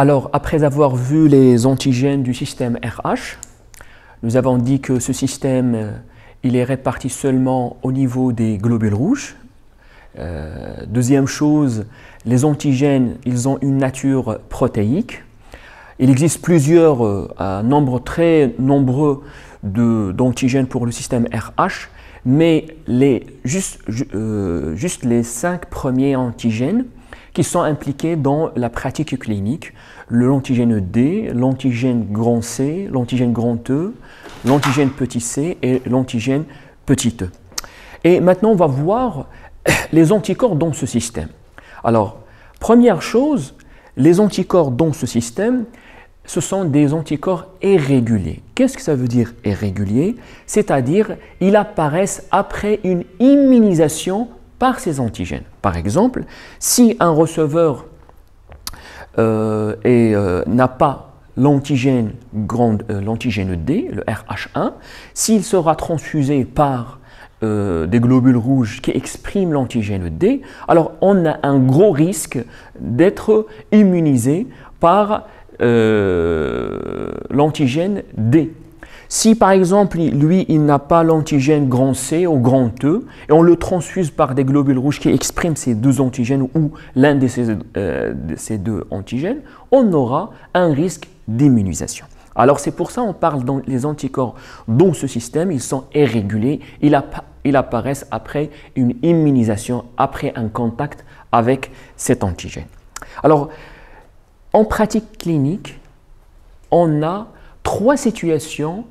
Alors, après avoir vu les antigènes du système RH, nous avons dit que ce système, il est réparti seulement au niveau des globules rouges. Deuxième chose, les antigènes, ils ont une nature protéique. Il existe un nombre très nombreux d'antigènes pour le système RH, mais juste les 5 premiers antigènes qui sont impliqués dans la pratique clinique, l'antigène D, l'antigène grand C, l'antigène grand E, l'antigène petit c et l'antigène petit e. Et maintenant, on va voir les anticorps dans ce système. Alors, première chose, les anticorps dans ce système, ce sont des anticorps irréguliers. Qu'est-ce que ça veut dire irrégulier? C'est-à-dire, ils apparaissent après une immunisation par ces antigènes. Par exemple, si un receveur n'a pas l'antigène D, le RH1, s'il sera transfusé par des globules rouges qui expriment l'antigène D, alors on a un gros risque d'être immunisé par l'antigène D. Si par exemple, lui, il n'a pas l'antigène grand C ou grand E, et on le transfuse par des globules rouges qui expriment ces deux antigènes ou l'un de ces deux antigènes, on aura un risque d'immunisation. Alors c'est pour ça qu'on parle dans les anticorps dans ce système, ils sont irréguliers, ils apparaissent après une immunisation, après un contact avec cet antigène. Alors, en pratique clinique, on a 3 situations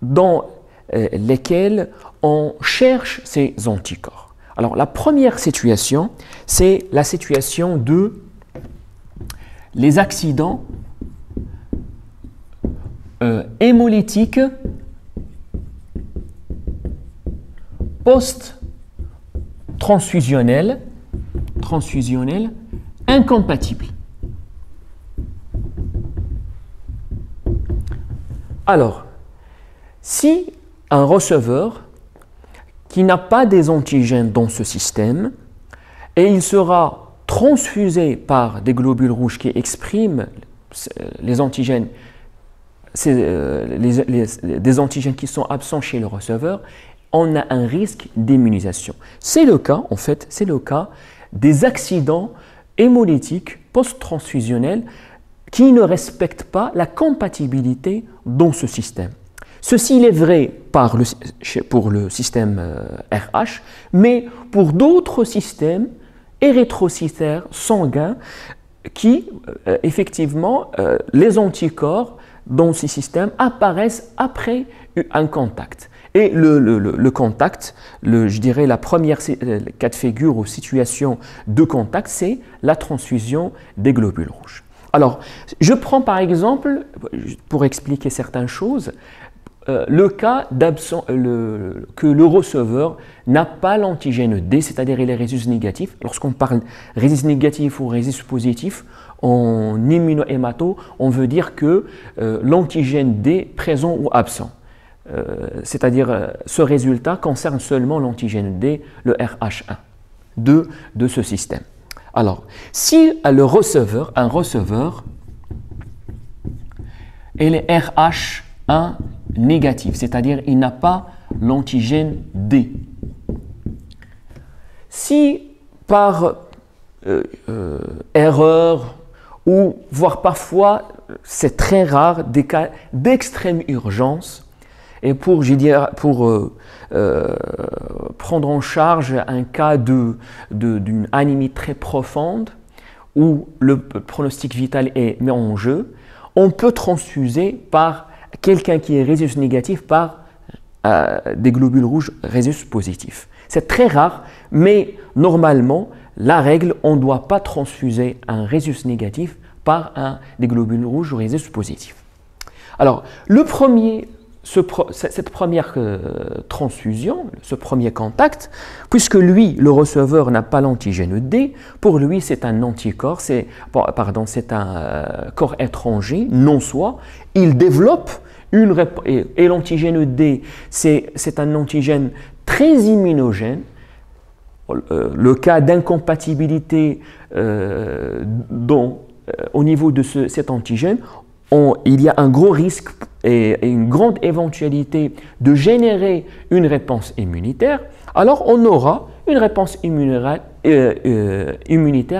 dans lesquelles on cherche ces anticorps. Alors, la première situation, c'est la situation de les accidents hémolytiques post-transfusionnels incompatibles. Alors, si un receveur qui n'a pas des antigènes dans ce système et il sera transfusé par des globules rouges qui expriment les antigènes, des antigènes qui sont absents chez le receveur, on a un risque d'immunisation. C'est le cas, en fait, c'est le cas des accidents hémolytiques post-transfusionnels qui ne respectent pas la compatibilité dans ce système. Ceci il est vrai pour le système RH, mais pour d'autres systèmes érythrocytaires sanguins qui, effectivement, les anticorps dans ces systèmes apparaissent après un contact. Et le contact, je dirais la première cas de figure ou situation de contact, c'est la transfusion des globules rouges. Alors, je prends par exemple, pour expliquer certaines choses, le cas que le receveur n'a pas l'antigène D, c'est-à-dire il est rhésus négatif. Lorsqu'on parle rhésus négatif ou rhésus positif, en immunohémato, on veut dire que l'antigène D présent ou absent. C'est-à-dire ce résultat concerne seulement l'antigène D, le RH1 de ce système. Alors, si un receveur est RH1 négatif, c'est-à-dire il n'a pas l'antigène D. Si par erreur ou voire parfois, c'est très rare, des cas d'extrême urgence, et pour prendre en charge un cas d'une anémie très profonde où le pronostic vital est mis en jeu, on peut transfuser par quelqu'un qui est rhésus négatif par des globules rouges rhésus positifs. C'est très rare, mais normalement, la règle, on ne doit pas transfuser un rhésus négatif par des globules rouges rhésus positifs. Alors, cette première transfusion, ce premier contact, puisque lui, le receveur, n'a pas l'antigène D, pour lui c'est un anticorps, c'est un corps étranger, non soi, il développe et l'antigène D, c'est un antigène très immunogène. Le cas d'incompatibilité dans au niveau de cet antigène, il y a un gros risque et une grande éventualité de générer une réponse immunitaire, alors on aura une réponse immunitaire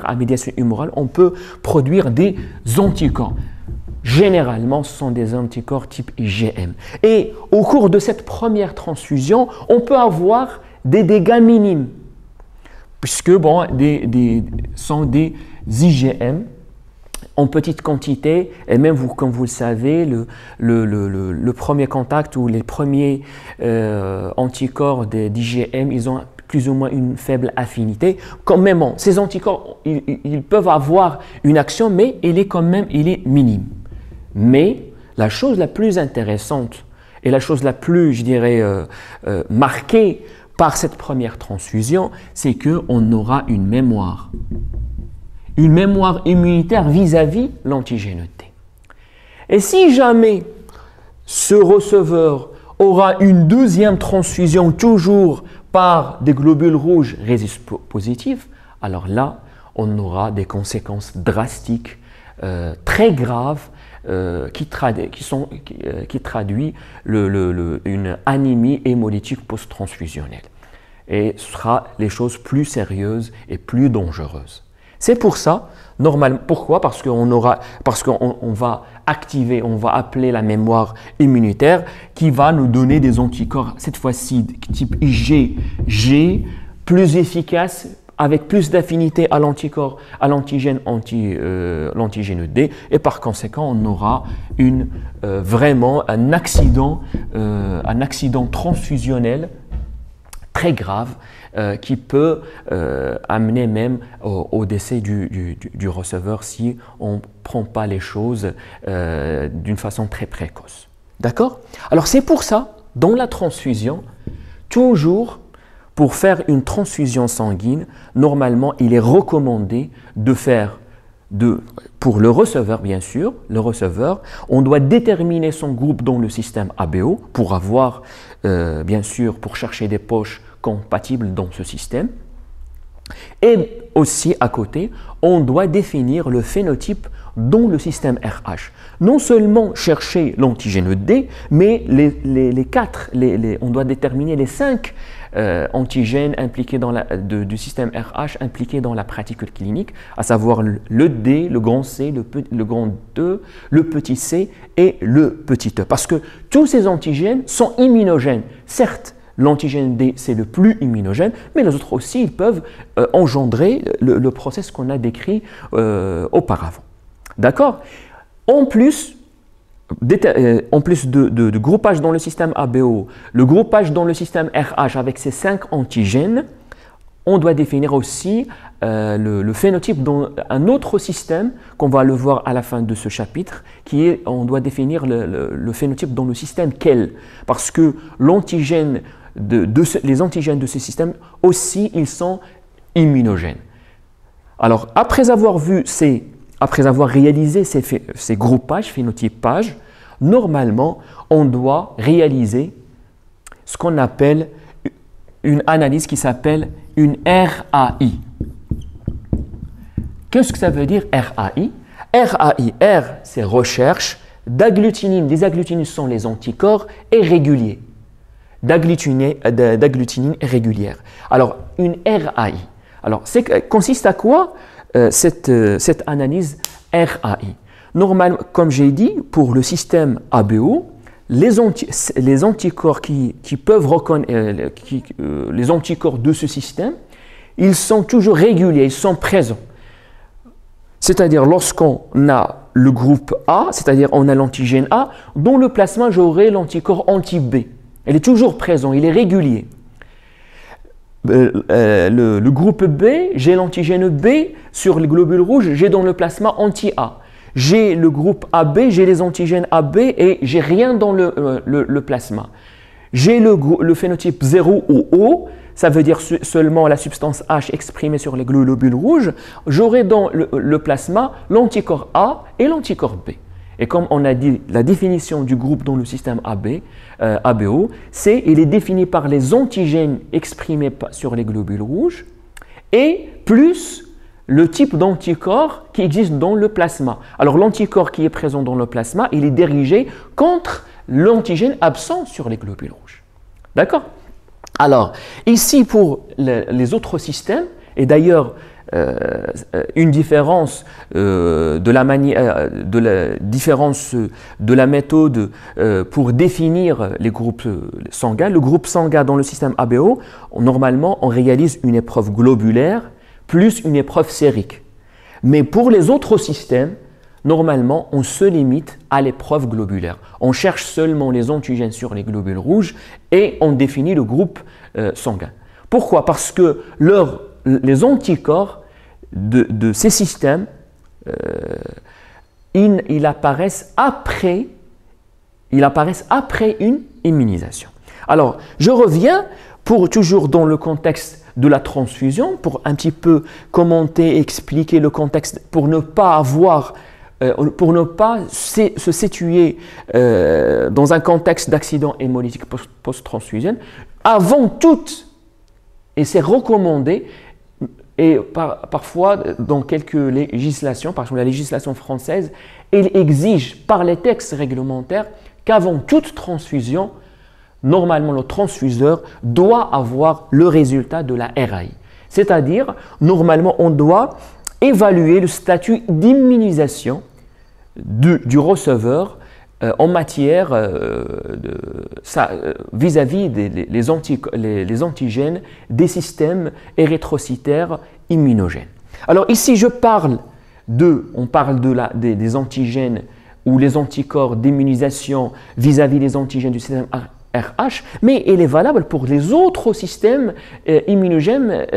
à médiation humorale. On peut produire des anticorps. Généralement, ce sont des anticorps type IgM. Et au cours de cette première transfusion, on peut avoir des dégâts minimes, puisque bon, sont des IgM en petite quantité, et même vous, comme vous le savez, le premier contact ou les premiers anticorps d'IgM, ils ont plus ou moins une faible affinité. Quand même, ces anticorps, ils peuvent avoir une action, mais il est minime. Mais la chose la plus intéressante et la chose la plus, je dirais, marquée par cette première transfusion, c'est qu'on aura une mémoire immunitaire vis-à-vis l'antigène T. Et si jamais ce receveur aura une deuxième transfusion toujours par des globules rouges résistent positifs, alors là, on aura des conséquences drastiques, très graves, qui traduit une anémie hémolytique post-transfusionnelle. Et ce sera les choses plus sérieuses et plus dangereuses. C'est pour ça, normalement, pourquoi? Parce qu'on va activer, on va appeler la mémoire immunitaire qui va nous donner des anticorps, cette fois-ci type IgG, plus efficaces, avec plus d'affinité à l'antigène l'antigène D, et par conséquent, on aura vraiment un accident transfusionnel très grave qui peut amener même au décès du receveur si on ne prend pas les choses d'une façon très précoce. D'accord? Alors c'est pour ça, dans la transfusion, toujours pour faire une transfusion sanguine, normalement il est recommandé de faire pour le receveur, bien sûr, on doit déterminer son groupe dans le système ABO pour avoir, bien sûr, pour chercher des poches compatibles dans ce système. Et aussi, à côté, on doit définir le phénotype dans le système RH. Non seulement chercher l'antigène D, mais on doit déterminer les 5 antigènes impliqués du système RH impliqués dans la pratique clinique, à savoir le D, le grand C, le grand E, le petit c et le petit e. Parce que tous ces antigènes sont immunogènes. Certes, l'antigène D, c'est le plus immunogène, mais les autres aussi, ils peuvent engendrer le process qu'on a décrit auparavant. D'accord? En plus de groupage dans le système ABO, le groupage dans le système RH avec ces 5 antigènes, on doit définir aussi le phénotype dans un autre système, qu'on va le voir à la fin de ce chapitre, on doit définir le phénotype dans le système KEL, parce que les antigènes de ce système aussi, ils sont immunogènes. Alors, après avoir réalisé ces groupages, phénotypages, normalement, on doit réaliser ce qu'on appelle une analyse qui s'appelle une RAI. Qu'est-ce que ça veut dire RAI? RAI, R, c'est recherche d'agglutinine. Les agglutinines sont les anticorps irréguliers. D'agglutinine régulière. Alors, une RAI. Alors, consiste à quoi cette analyse RAI? Normalement, comme j'ai dit, pour le système ABO, les anticorps qui peuvent reconnaître, les anticorps de ce système, ils sont toujours réguliers, ils sont présents. C'est-à-dire, lorsqu'on a le groupe A, c'est-à-dire on a l'antigène A, dans le plasma, j'aurai l'anticorps anti-B. Il est toujours présent, il est régulier. Le groupe B, j'ai l'antigène B sur les globules rouges, j'ai dans le plasma anti-A. J'ai le groupe AB, j'ai les antigènes AB et j'ai rien dans le plasma. J'ai le phénotype 0 ou O, ça veut dire seulement la substance H exprimée sur les globules rouges. J'aurai dans le plasma l'anticorps A et l'anticorps B. Et comme on a dit, la définition du groupe dans le système ABO, il est défini par les antigènes exprimés sur les globules rouges et plus le type d'anticorps qui existe dans le plasma. Alors l'anticorps qui est présent dans le plasma, il est dirigé contre l'antigène absent sur les globules rouges. D'accord? Alors, ici pour les autres systèmes, et d'ailleurs, une différence de la méthode pour définir les groupes sanguins. Le groupe sanguin dans le système ABO, normalement, on réalise une épreuve globulaire plus une épreuve sérique. Mais pour les autres systèmes, normalement, on se limite à l'épreuve globulaire. On cherche seulement les antigènes sur les globules rouges et on définit le groupe sanguin. Pourquoi? Parce que les anticorps de ces systèmes, ils apparaissent après une immunisation. Alors, je reviens toujours dans le contexte de la transfusion, pour un petit peu commenter, expliquer le contexte, pour ne pas se situer dans un contexte d'accident hémolytique post-transfusionnel. Avant tout, et c'est recommandé, et parfois dans quelques législations, par exemple la législation française, elle exige par les textes réglementaires qu'avant toute transfusion, normalement le transfuseur doit avoir le résultat de la RAI. C'est-à-dire, normalement, on doit évaluer le statut d'immunisation du receveur en matière vis-à-vis les antigènes des systèmes érythrocytaires immunogènes. Alors ici, on parle des antigènes ou les anticorps d'immunisation vis-à-vis des antigènes du système RH, mais elle est valable pour les autres systèmes immunogènes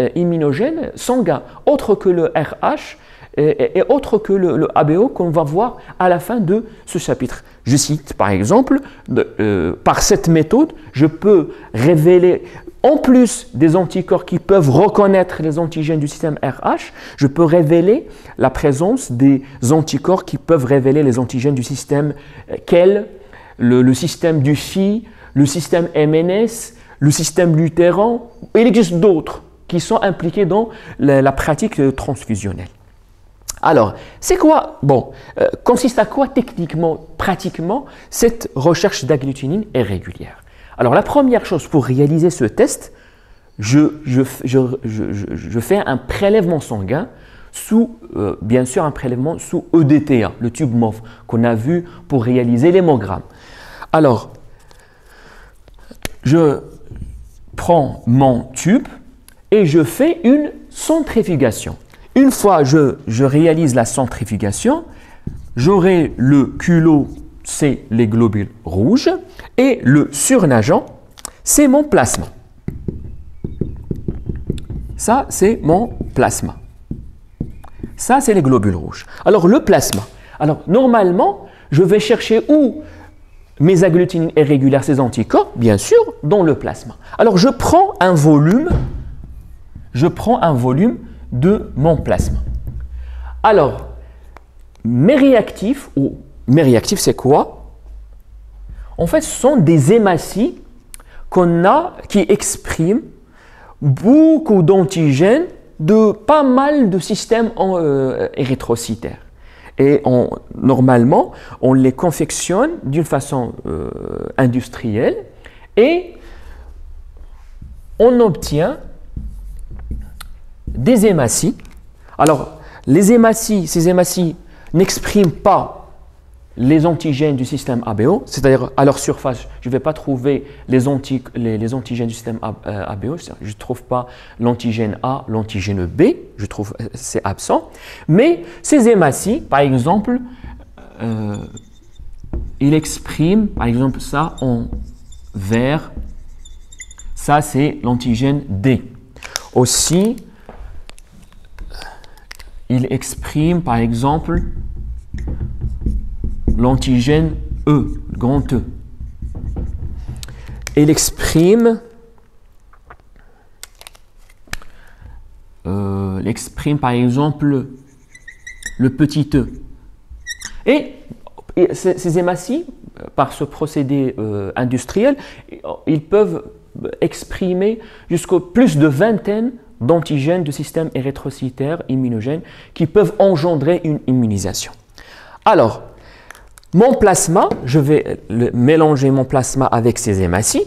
sanguins, autres que le RH et autres que le ABO qu'on va voir à la fin de ce chapitre. Je cite par exemple, par cette méthode, je peux révéler, en plus des anticorps qui peuvent reconnaître les antigènes du système RH, je peux révéler la présence des anticorps qui peuvent révéler les antigènes du système KEL, le système du Phi, le système MNS, le système lutéran, et il existe d'autres qui sont impliqués dans la pratique transfusionnelle. Alors, c'est quoi? Bon, consiste à quoi techniquement, pratiquement, cette recherche d'agglutinine est régulière? Alors, la première chose pour réaliser ce test, je fais un prélèvement sanguin bien sûr un prélèvement sous EDTA, le tube MOF qu'on a vu pour réaliser l'hémogramme. Alors, je prends mon tube et je fais une centrifugation. Une fois que je réalise la centrifugation, j'aurai le culot, c'est les globules rouges, et le surnageant, c'est mon plasma. Ça, c'est mon plasma. Ça, c'est les globules rouges. Alors, le plasma. Alors, normalement, je vais chercher où mes agglutinines irrégulières, ces anticorps, bien sûr, dans le plasma. Alors, je prends un volume de mon plasma. Alors, mes réactifs c'est quoi? En fait, ce sont des hématies qui expriment beaucoup d'antigènes de pas mal de systèmes érythrocytaires. Et normalement, on les confectionne d'une façon industrielle et on obtient des hématies. Alors, ces hématies n'expriment pas les antigènes du système ABO, c'est-à-dire à leur surface, je ne vais pas trouver les antigènes du système ABO, je ne trouve pas l'antigène A, l'antigène B, je trouve c'est absent. Mais ces hématies, par exemple, ils expriment, par exemple, ça en vert, ça c'est l'antigène D. Aussi, il exprime par exemple l'antigène E, le grand E. Il exprime par exemple le petit E. Et ces hématies, par ce procédé industriel, ils peuvent exprimer jusqu'à plus de vingtaine d'antigènes de système érythrocytaire immunogène qui peuvent engendrer une immunisation. Alors, mon plasma, je vais mélanger mon plasma avec ces hématies.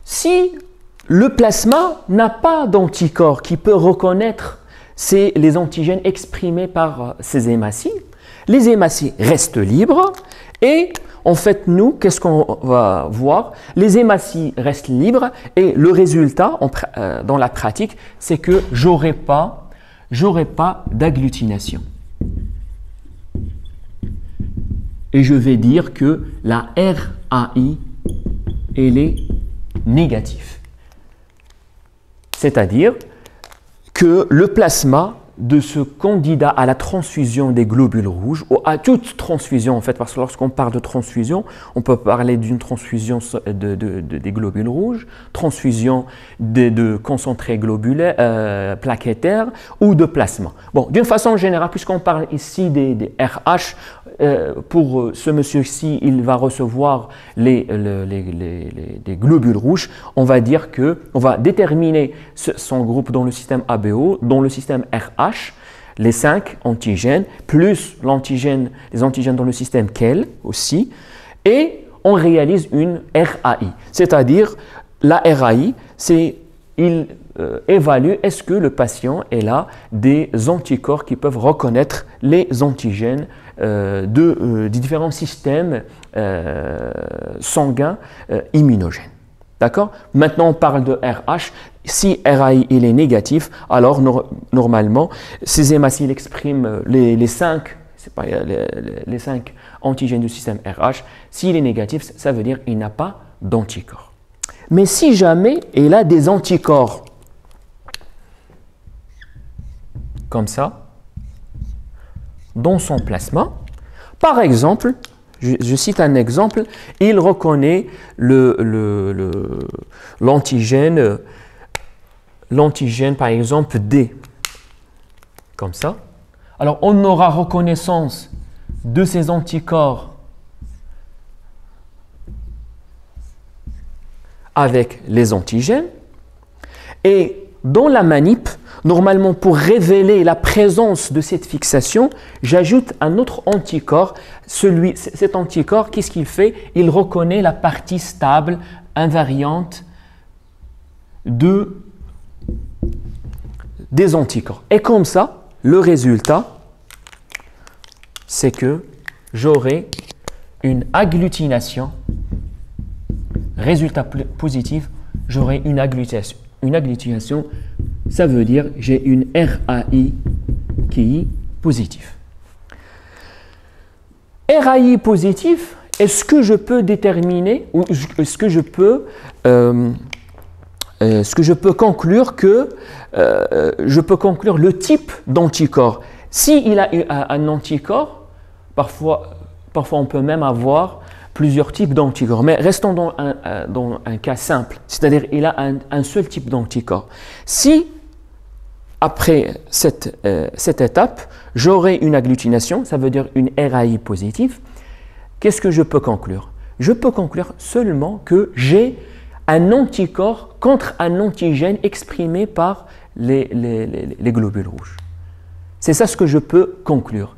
Si le plasma n'a pas d'anticorps qui peut reconnaître les antigènes exprimés par ces hématies, les hématies restent libres et en fait, nous, qu'est-ce qu'on va voir? Les hématies restent libres et le résultat dans la pratique, c'est que j'aurai pas d'agglutination. Et je vais dire que la RAI, elle est négative. C'est-à-dire que le plasma de ce candidat à la transfusion des globules rouges, ou à toute transfusion en fait, parce que lorsqu'on parle de transfusion, on peut parler d'une transfusion des globules rouges, transfusion de concentrés globulaires, plaquettaires ou de plasma. Bon, d'une façon générale, puisqu'on parle ici des RH, pour ce monsieur-ci, il va recevoir des globules rouges. On va dire on va déterminer son groupe dans le système ABO, dans le système RH, les 5 antigènes, plus les antigènes dans le système KEL aussi, et on réalise une RAI. C'est-à-dire, la RAI, il évalue est-ce que le patient a des anticorps qui peuvent reconnaître les antigènes des différents systèmes sanguins immunogènes. D'accord? Maintenant, on parle de RH. Si RAI il est négatif, alors normalement, ces hématies expriment les 5 antigènes du système RH. S'il est négatif, ça veut dire qu'il n'a pas d'anticorps. Mais si jamais il a des anticorps, comme ça, dans son plasma, par exemple, je cite un exemple, il reconnaît l'antigène par exemple D, comme ça. Alors on aura reconnaissance de ces anticorps avec les antigènes et dans la manip, normalement, pour révéler la présence de cette fixation, j'ajoute un autre anticorps. Cet anticorps, qu'est-ce qu'il fait? Il reconnaît la partie stable, invariante des anticorps. Et comme ça, le résultat, c'est que j'aurai une agglutination. Résultat positif, j'aurai une agglutination. Une agglutination, ça veut dire j'ai une RAI qui est positive. RAI positif, est-ce que je peux déterminer ou est-ce que je peux conclure que je peux conclure le type d'anticorps? S'il a un anticorps, parfois on peut même avoir plusieurs types d'anticorps. Mais restons dans un cas simple, c'est-à-dire il a un seul type d'anticorps. Si, après cette étape, j'aurai une agglutination, ça veut dire une RAI positive, qu'est-ce que je peux conclure? Je peux conclure seulement que j'ai un anticorps contre un antigène exprimé par les globules rouges. C'est ça ce que je peux conclure.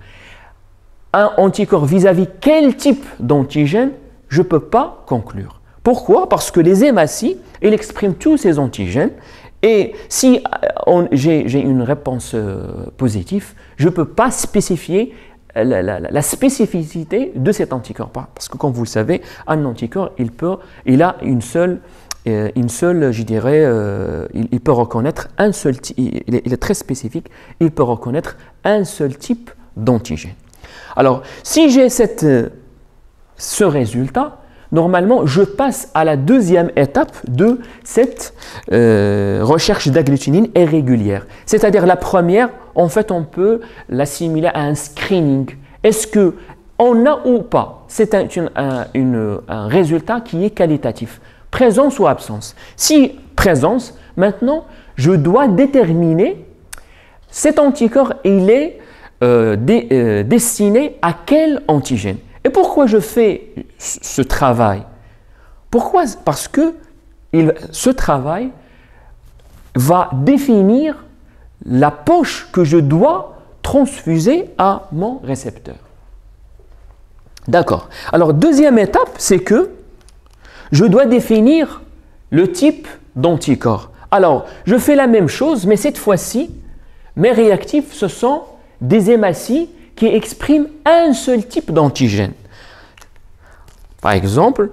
Un anticorps vis-à-vis quel type d'antigène, je ne peux pas conclure. Pourquoi? Parce que les hématies, ils expriment tous ces antigènes et si j'ai une réponse positive, je ne peux pas spécifier la spécificité de cet anticorps. Parce que comme vous le savez, un anticorps, il a une seule, je dirais, il peut reconnaître un seul type, il est très spécifique, il peut reconnaître un seul type d'antigène. Alors, si j'ai ce résultat, normalement, je passe à la deuxième étape de cette recherche d'agglutinine irrégulière. C'est-à-dire la première, en fait, on peut l'assimiler à un screening. Est-ce qu'on a ou pas? C'est un résultat qui est qualitatif. Présence ou absence? Si présence, maintenant, je dois déterminer cet anticorps, il est destiné à quel antigène? Et pourquoi je fais ce travail? Pourquoi? Parce que ce travail va définir la poche que je dois transfuser à mon récepteur. D'accord. Alors, deuxième étape, c'est que je dois définir le type d'anticorps. Alors, je fais la même chose, mais cette fois-ci, mes réactifs, ce sont des hématies qui expriment un seul type d'antigène. Par exemple,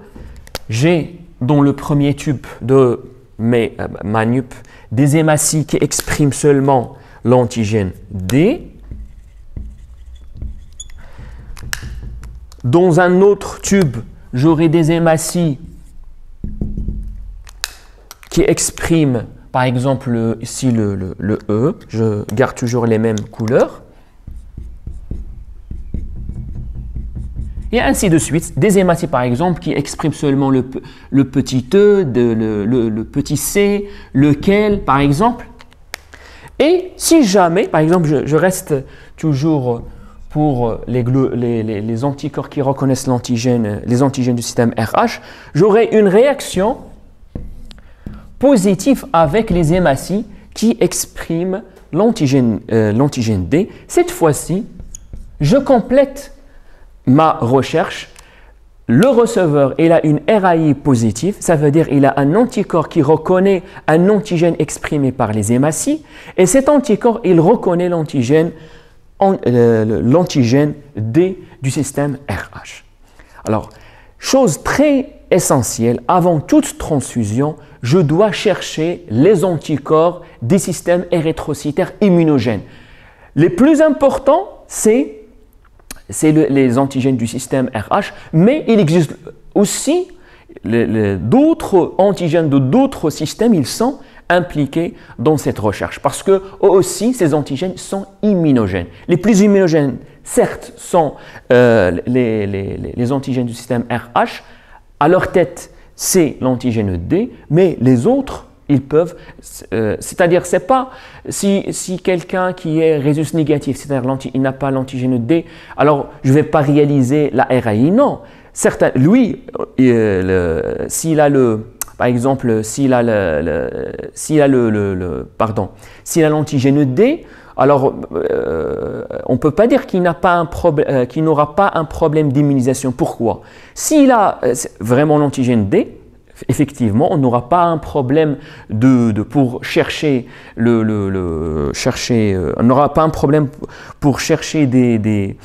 j'ai dans le premier tube de ma NUP des hématies qui expriment seulement l'antigène D. Dans un autre tube, j'aurai des hématies qui expriment, par exemple, ici le E. Je garde toujours les mêmes couleurs. Et ainsi de suite. Des hématies, par exemple, qui expriment seulement le petit E, le petit C, lequel, par exemple. Et si jamais, par exemple, je reste toujours pour les anticorps qui reconnaissent l'antigène, les antigènes du système RH, j'aurai une réaction positive avec les hématies qui expriment l'antigène D. Cette fois-ci, je complète ma recherche. Le receveur, il a une RAI positive, ça veut dire qu'il a un anticorps qui reconnaît un antigène exprimé par les hématies, et cet anticorps, il reconnaît l'antigène D du système RH. Alors, chose très essentielle, avant toute transfusion, je dois chercher les anticorps des systèmes érythrocytaires immunogènes. Les plus importants, c'est les antigènes du système RH, mais il existe aussi d'autres antigènes de d'autres systèmes, ils sont impliqués dans cette recherche parce que eux aussi, ces antigènes sont immunogènes. Les plus immunogènes, certes, sont les antigènes du système RH. À leur tête, c'est l'antigène D, mais les autres, ils peuvent, c'est-à-dire, c'est pas si quelqu'un qui est rhésus négatif, c'est-à-dire il n'a pas l'antigène D, alors je ne vais pas réaliser la RAI, non. Certains, lui, s'il a par exemple, s'il a l'antigène D, alors on ne peut pas dire qu'il n'aura pas un problème d'immunisation. Pourquoi? S'il a vraiment l'antigène D, effectivement, on n'aura pas un problème pour chercher on n'aura pas un problème pour chercher des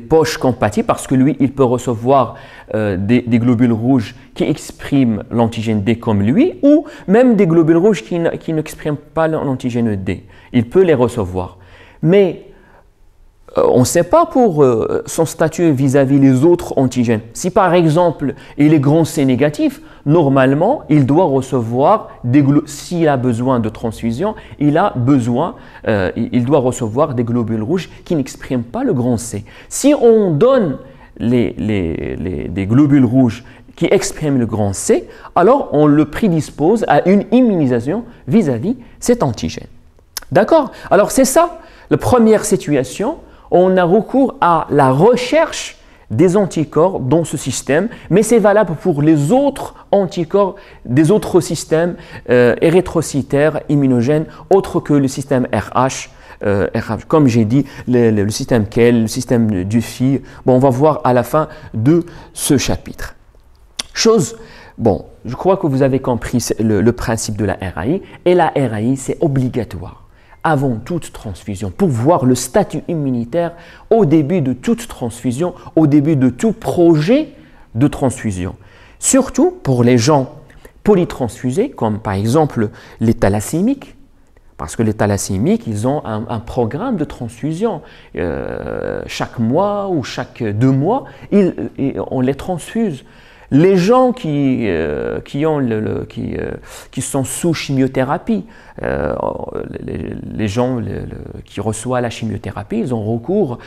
poches compatibles parce que lui, il peut recevoir des globules rouges qui expriment l'antigène D comme lui ou même des globules rouges qui n'expriment pas l'antigène D. Il peut les recevoir. Mais on ne sait pas pour son statut vis-à-vis les autres antigènes. Si par exemple, il est grand C négatif, normalement, il doit recevoir, s'il a besoin de transfusion, il doit recevoir des globules rouges qui n'expriment pas le grand C. Si on donne des globules rouges qui expriment le grand C, alors on le prédispose à une immunisation vis-à-vis cet antigène. D'accord? Alors c'est ça, la première situation. On a recours à la recherche des anticorps dans ce système, mais c'est valable pour les autres anticorps des autres systèmes érythrocytaires immunogènes autres que le système RH. Comme j'ai dit, le système KEL, le système Duffy. Bon, on va voir à la fin de ce chapitre. Bon, je crois que vous avez compris le principe de la RAI, et la RAI, c'est obligatoire avant toute transfusion, pour voir le statut immunitaire au début de toute transfusion, au début de tout projet de transfusion. Surtout pour les gens polytransfusés, comme par exemple les thalassémiques, parce que les thalassémiques, ils ont un programme de transfusion. Chaque mois ou chaque 2 mois, on les transfuse. Les gens qui sont sous chimiothérapie, les gens qui reçoivent la chimiothérapie, ils ont recours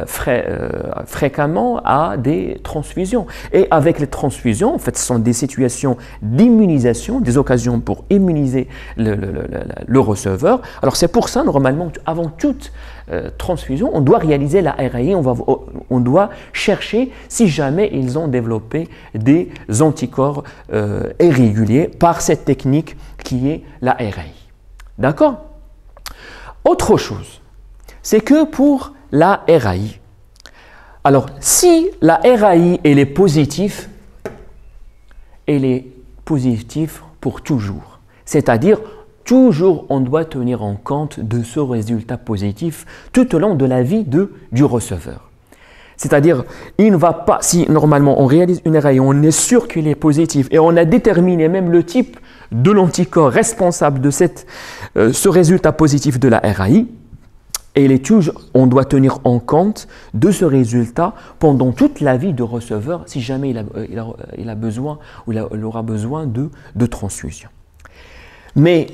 fréquemment à des transfusions. Et avec les transfusions, en fait, ce sont des situations d'immunisation, des occasions pour immuniser le receveur. Alors c'est pour ça, normalement, avant toute transfusion, on doit réaliser la RAI, on doit chercher si jamais ils ont développé des anticorps irréguliers par cette technique qui est la RAI. D'accord? Autre chose, c'est que pour la RAI, alors si la RAI elle est positive pour toujours. C'est-à-dire, toujours on doit tenir en compte de ce résultat positif tout au long de la vie du receveur. C'est-à-dire, il ne va pas, si normalement on réalise une RAI, on est sûr qu'il est positif et on a déterminé même le type de l'anticorps responsable de ce résultat positif de la RAI, et on doit tenir en compte de ce résultat pendant toute la vie du receveur si jamais il a besoin ou il aura besoin de transfusion. Mais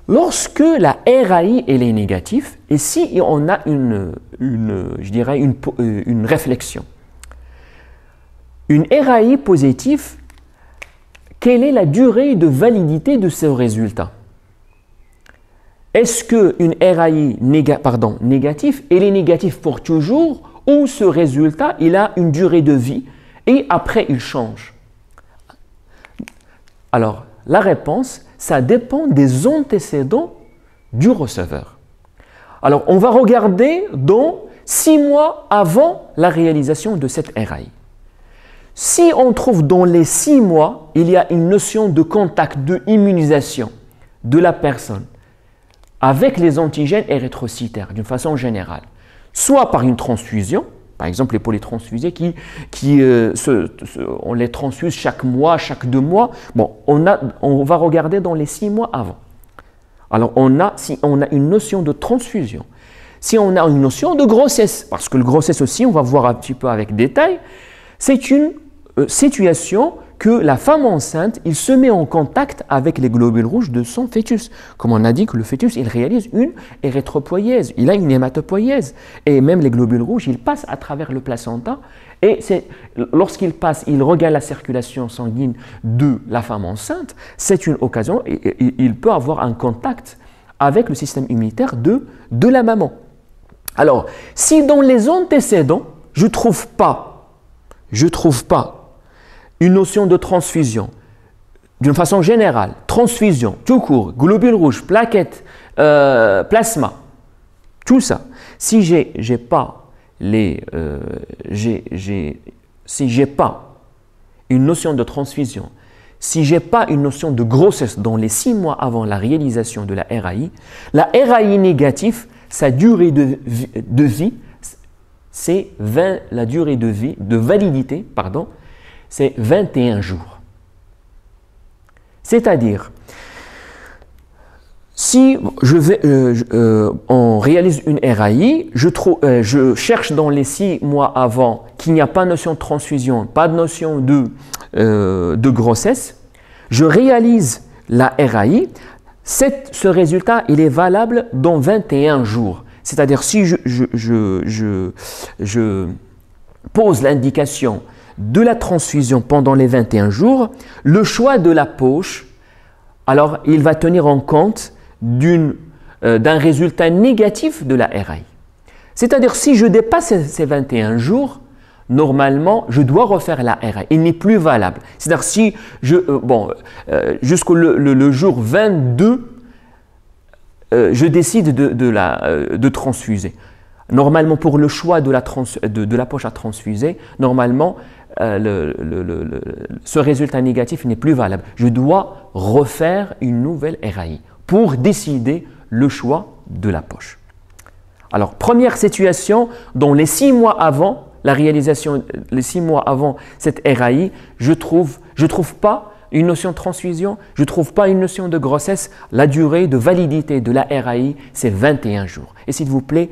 lorsque la RAI elle est négative, et si on a je dirais une réflexion, une RAI positive, quelle est la durée de validité de ce résultat? Est-ce qu'une RAI négative, elle est négative pour toujours ou ce résultat, il a une durée de vie et après il change? Alors, la réponse, ça dépend des antécédents du receveur. Alors, on va regarder dans 6 mois avant la réalisation de cette RAI. Si on trouve dans les 6 mois, il y a une notion de contact, de immunisation de la personne avec les antigènes érythrocytaires d'une façon générale, soit par une transfusion, par exemple les polytransfusés on les transfuse chaque mois, chaque 2 mois, bon, on va regarder dans les 6 mois avant. Alors si on a une notion de transfusion, si on a une notion de grossesse, parce que le grossesse aussi, on va voir un petit peu avec détail, c'est une situation que la femme enceinte, il se met en contact avec les globules rouges de son fœtus. Comme on a dit que le fœtus, il réalise une érythropoïèse, il a une hématopoïèse. Et même les globules rouges, ils passent à travers le placenta. Et lorsqu'ils passent, ils regardent la circulation sanguine de la femme enceinte. C'est une occasion, il peut avoir un contact avec le système immunitaire de la maman. Alors, si dans les antécédents, je ne trouve pas une notion de transfusion, d'une façon générale, transfusion, tout court, globules rouges, plaquettes, plasma, tout ça. Si j'ai pas une notion de transfusion, si j'ai pas une notion de grossesse dans les 6 mois avant la réalisation de la RAI négative, sa durée de vie, c'est la durée de validité, c'est 21 jours. C'est-à-dire, si on réalise une RAI, je cherche dans les 6 mois avant qu'il n'y a pas de notion de transfusion, pas de notion de grossesse, je réalise la RAI, ce résultat il est valable dans 21 jours. C'est-à-dire, si je pose l'indication de la transfusion pendant les 21 jours, le choix de la poche, alors il va tenir en compte d'un résultat négatif de la RAI. C'est-à-dire, si je dépasse ces 21 jours, normalement, je dois refaire la RAI. Il n'est plus valable. C'est-à-dire, si jusqu'au le jour 22, je décide de transfuser. Normalement, pour le choix de la poche à transfuser, normalement, ce résultat négatif n'est plus valable. Je dois refaire une nouvelle RAI pour décider le choix de la poche. Alors, première situation, dans les 6 mois avant la réalisation, les 6 mois avant cette RAI, je trouve pas une notion de transfusion, je ne trouve pas une notion de grossesse. La durée de validité de la RAI, c'est 21 jours. Et s'il vous plaît,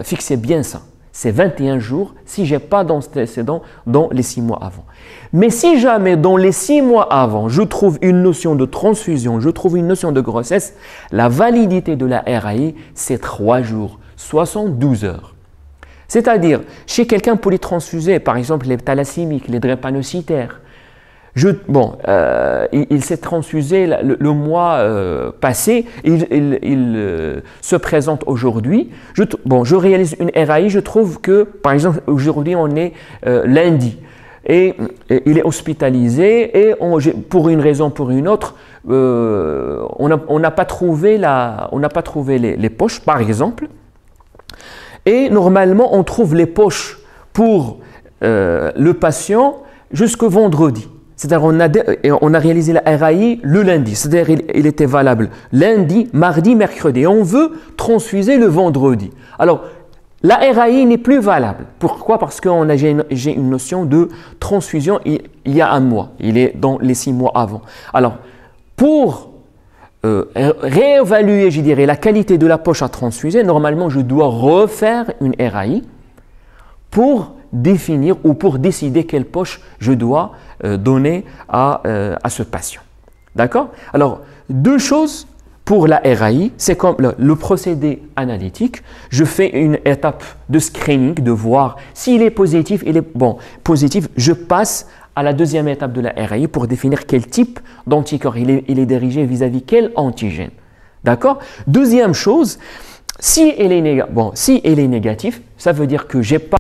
fixez bien ça. C'est 21 jours si je n'ai pas d'antécédent dans les 6 mois avant. Mais si jamais dans les 6 mois avant, je trouve une notion de transfusion, je trouve une notion de grossesse, la validité de la RAI, c'est 3 jours, 72 heures. C'est-à-dire, chez quelqu'un polytransfusé, par exemple les thalassémiques, les drépanocytaires, Il s'est transfusé le mois passé, il se présente aujourd'hui. Je réalise une RAI, je trouve que, par exemple, aujourd'hui on est lundi, et il est hospitalisé, et pour une raison ou pour une autre, on n'a pas trouvé les poches, par exemple, et normalement on trouve les poches pour le patient jusqu'au vendredi. C'est-à-dire on a réalisé la RAI le lundi, c'est-à-dire il était valable lundi, mardi, mercredi. Et on veut transfuser le vendredi. Alors, la RAI n'est plus valable. Pourquoi? Parce que j'ai une notion de transfusion il y a un mois. Il est dans les 6 mois avant. Alors, pour réévaluer, je dirais, la qualité de la poche à transfuser, normalement, je dois refaire une RAI pour définir ou pour décider quelle poche je dois donner à ce patient. D'accord? Alors, deux choses pour la RAI, c'est comme le procédé analytique. Je fais une étape de screening, de voir s'il est positif. Positif, je passe à la deuxième étape de la RAI pour définir quel type d'anticorps il est dirigé vis-à-vis quel antigène. D'accord? Deuxième chose, si elle est négative, ça veut dire que j'ai pas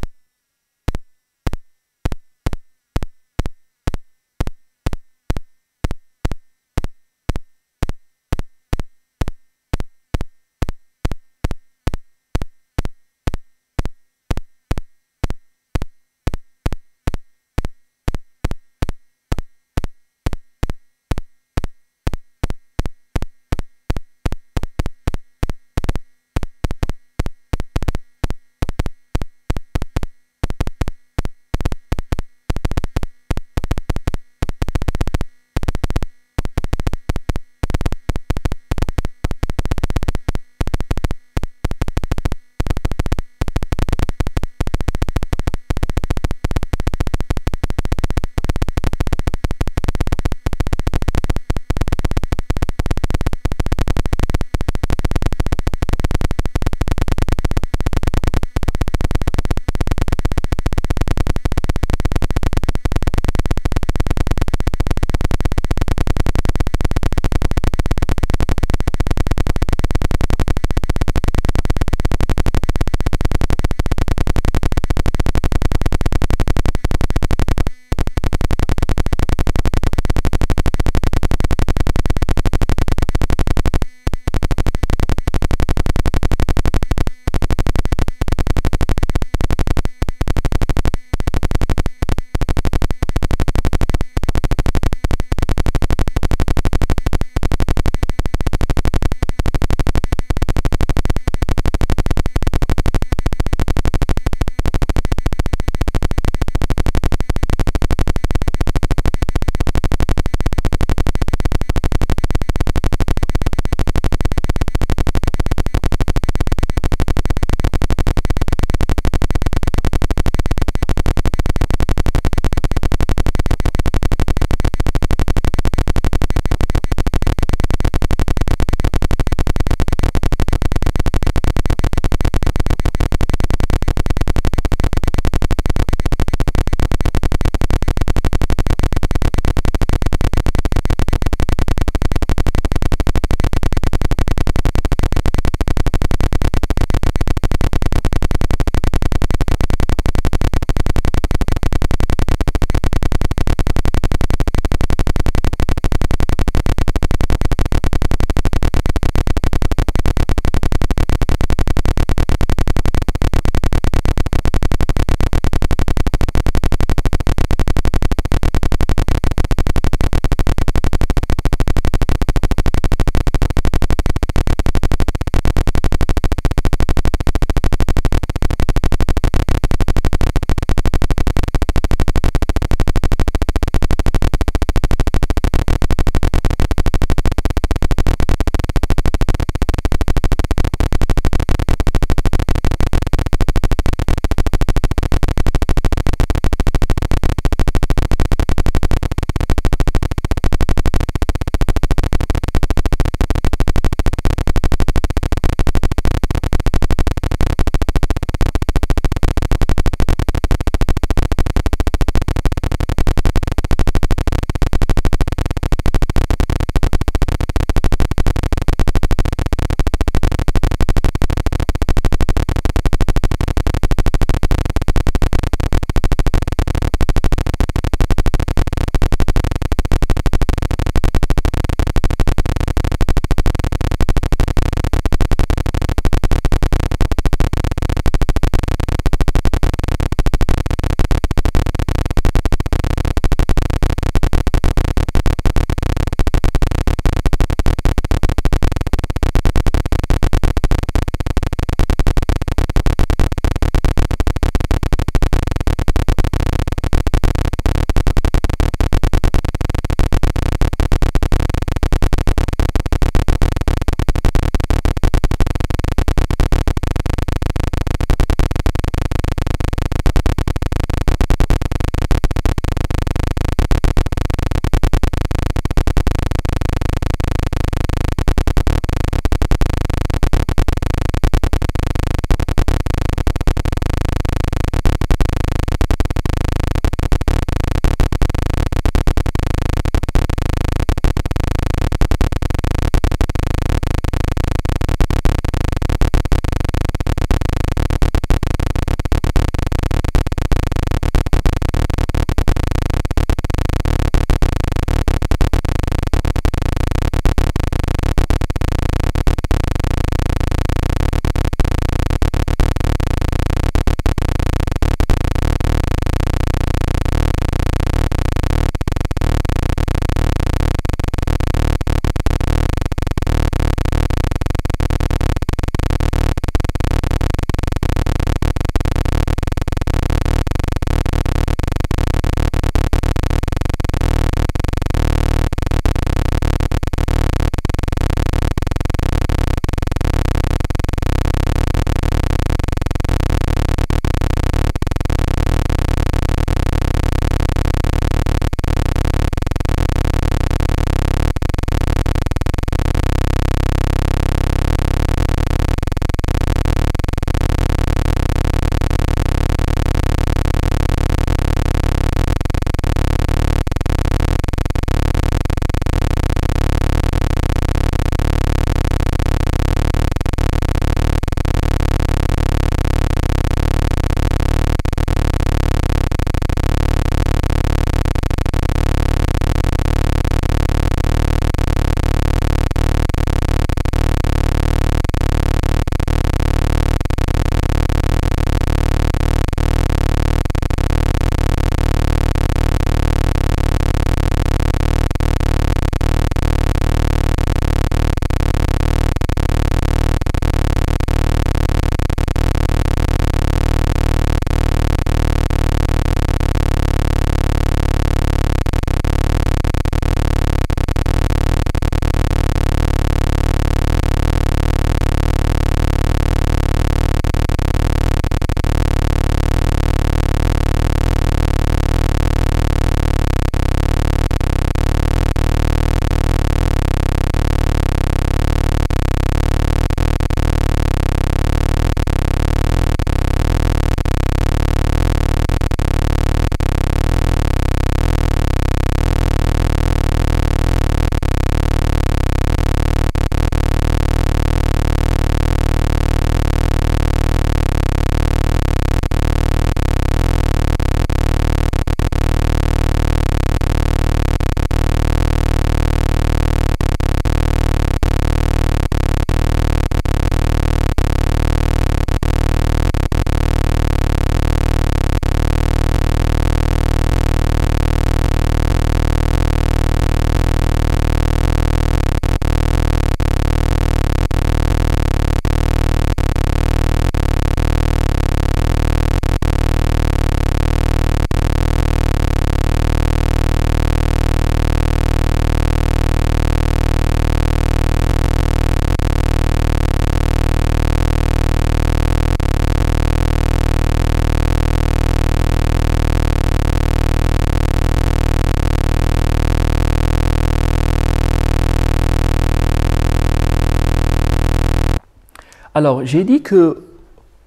Alors, j'ai dit que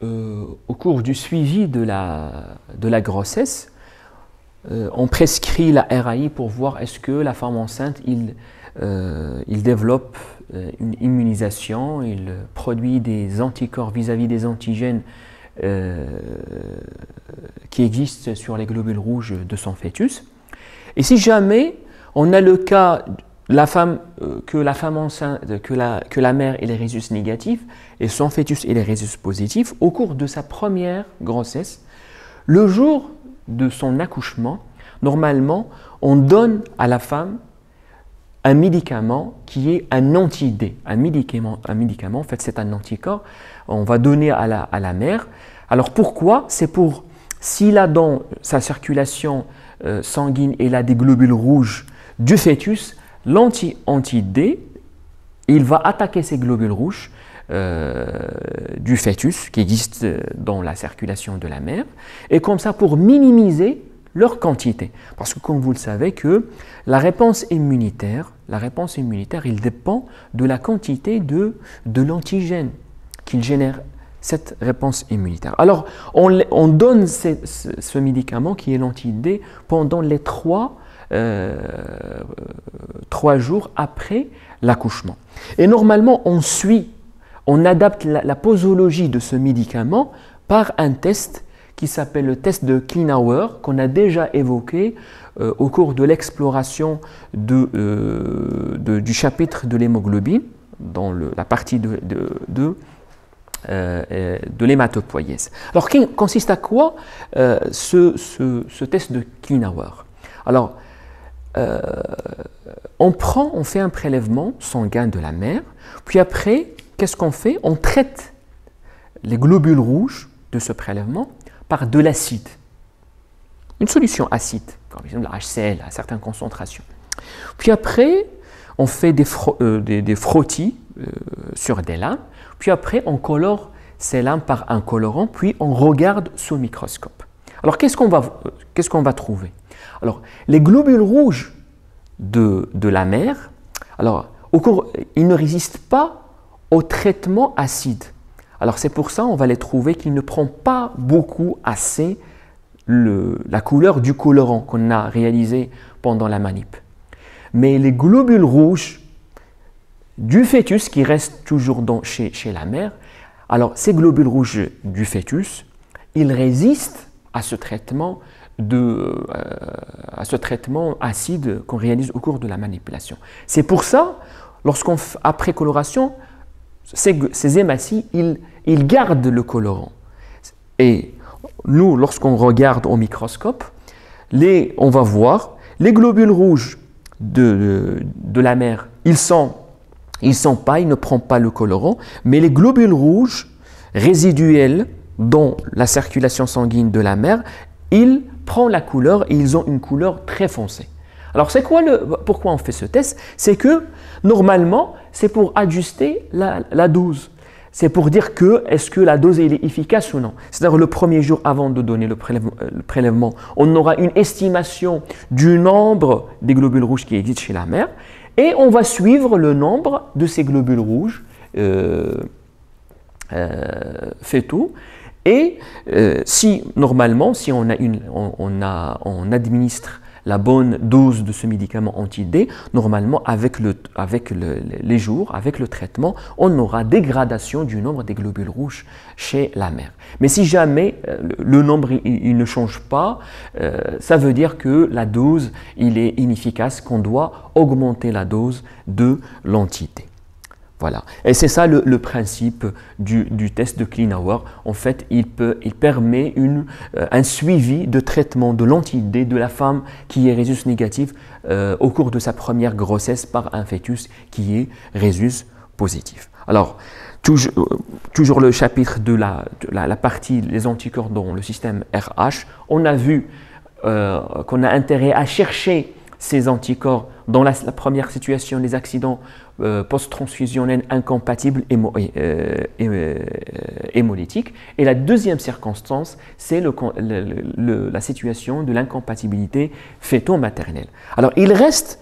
au cours du suivi de la grossesse, on prescrit la RAI pour voir est-ce que la femme enceinte, il développe une immunisation, il produit des anticorps vis-à-vis des antigènes qui existent sur les globules rouges de son fœtus. Et si jamais on a le cas que la femme enceinte, que la mère ait les rhésus négatifs et son fœtus ait les rhésus positifs, au cours de sa première grossesse, le jour de son accouchement, normalement, on donne à la femme un médicament qui est un anti-D. Un médicament, en fait, c'est un anticorps. On va donner à la mère. Alors pourquoi? C'est pour, s'il a dans sa circulation sanguine, il a des globules rouges du fœtus, l'anti-D, il va attaquer ces globules rouges du fœtus qui existent dans la circulation de la mère, et comme ça pour minimiser leur quantité. Parce que comme vous le savez que la réponse immunitaire, il dépend de la quantité de l'antigène qu'il génère cette réponse immunitaire. Alors on donne ce médicament qui est l'anti-D pendant les 3 jours après l'accouchement. Et normalement, on adapte la posologie de ce médicament par un test qui s'appelle le test de Kleinauer, qu'on a déjà évoqué au cours de l'exploration du chapitre de l'hémoglobine, dans la partie de l'hématopoïèse. Alors, consiste à quoi ce test de Kleinauer? Alors, on fait un prélèvement sanguin de la mère, puis après, qu'est-ce qu'on fait? On traite les globules rouges de ce prélèvement par de l'acide, une solution acide, comme par exemple la HCl à certaines concentrations. Puis après, on fait des frottis sur des lames, puis après, on colore ces lames par un colorant, puis on regarde sous microscope. Alors, qu'est-ce qu'on va trouver? Alors, les globules rouges de la mère, alors, ils ne résistent pas au traitement acide. Alors, c'est pour ça qu'on va les trouver qu'ils ne prennent pas beaucoup assez la couleur du colorant qu'on a réalisé pendant la manip. Mais les globules rouges du fœtus qui restent toujours chez la mère, alors ces globules rouges du fœtus, ils résistent à ce traitement acide qu'on réalise au cours de la manipulation. C'est pour ça, après coloration, ces hématies, ils gardent le colorant. Et nous, lorsqu'on regarde au microscope, on va voir les globules rouges de la mère, ils ne prennent pas le colorant, mais les globules rouges résiduels dans la circulation sanguine de la mère, ils prennent la couleur et ils ont une couleur très foncée. Alors, pourquoi on fait ce test? C'est que, normalement, c'est pour ajuster la dose. C'est pour dire est-ce que la dose est efficace ou non. C'est-à-dire, le premier jour avant de donner le prélèvement, on aura une estimation du nombre des globules rouges qui existent chez la mère, et on va suivre le nombre de ces globules rouges fœtaux. Et normalement, si on administre la bonne dose de ce médicament anti-D, normalement, avec les jours, avec le traitement, on aura dégradation du nombre des globules rouges chez la mère. Mais si jamais le nombre il ne change pas, ça veut dire que la dose il est inefficace, qu'on doit augmenter la dose de l'anti-D. Voilà. Et c'est ça le principe du test de Kleinauer. En fait, il permet un suivi de traitement de l'anti-D de la femme qui est rhésus négatif au cours de sa première grossesse par un fœtus qui est rhésus positif. Alors, toujours le chapitre de la partie des anticorps dans le système RH, on a vu qu'on a intérêt à chercher ces anticorps dans la première situation, les accidents post-transfusionnels incompatibles hémolytiques. Et la deuxième circonstance, c'est la situation de l'incompatibilité fœto-maternelle. Alors, il reste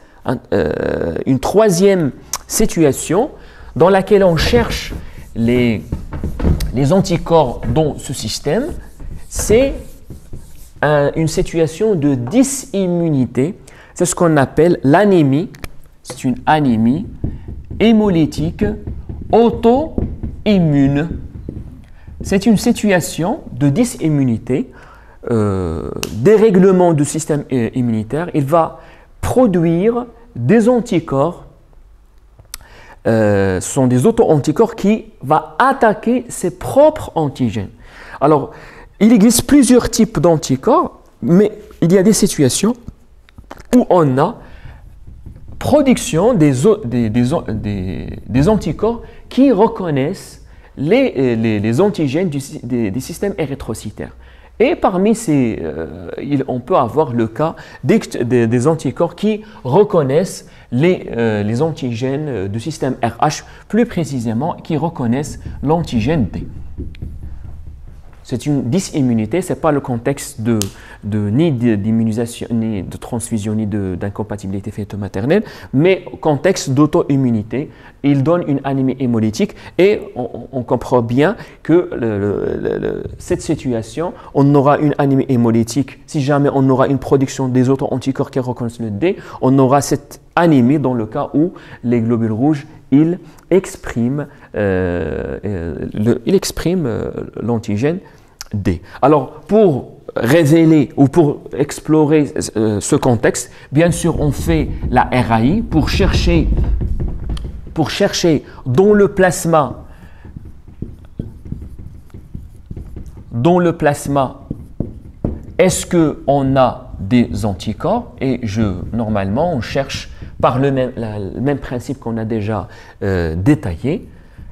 une troisième situation dans laquelle on cherche les les anticorps dans ce système, c'est une situation de dysimmunité. C'est ce qu'on appelle l'anémie. C'est une anémie hémolytique auto-immune. C'est une situation de dysimmunité, dérèglement du système immunitaire. Il va produire des anticorps. Ce sont des auto-anticorps qui vont attaquer ses propres antigènes. Alors, il existe plusieurs types d'anticorps, mais il y a des situations où on a production des anticorps qui reconnaissent les antigènes des systèmes érythrocytaires. Et parmi ces, on peut avoir le cas des anticorps qui reconnaissent les antigènes du système RH, plus précisément qui reconnaissent l'antigène D. C'est une dysimmunité, ce n'est pas le contexte ni d'immunisation, ni de transfusion, ni d'incompatibilité fœto-maternelle, mais contexte d'auto-immunité. Il donne une anémie hémolytique et on comprend bien que cette situation, on aura une anémie hémolytique. Si jamais on aura une production des auto-anticorps qui reconnaissent le D, on aura cette anémie dans le cas où les globules rouges, ils expriment l'antigène D. Alors, pour révéler ou pour explorer ce contexte, bien sûr, on fait la RAI pour chercher dans le plasma, est-ce qu'on a des anticorps? Et normalement, on cherche par le même principe qu'on a déjà détaillé.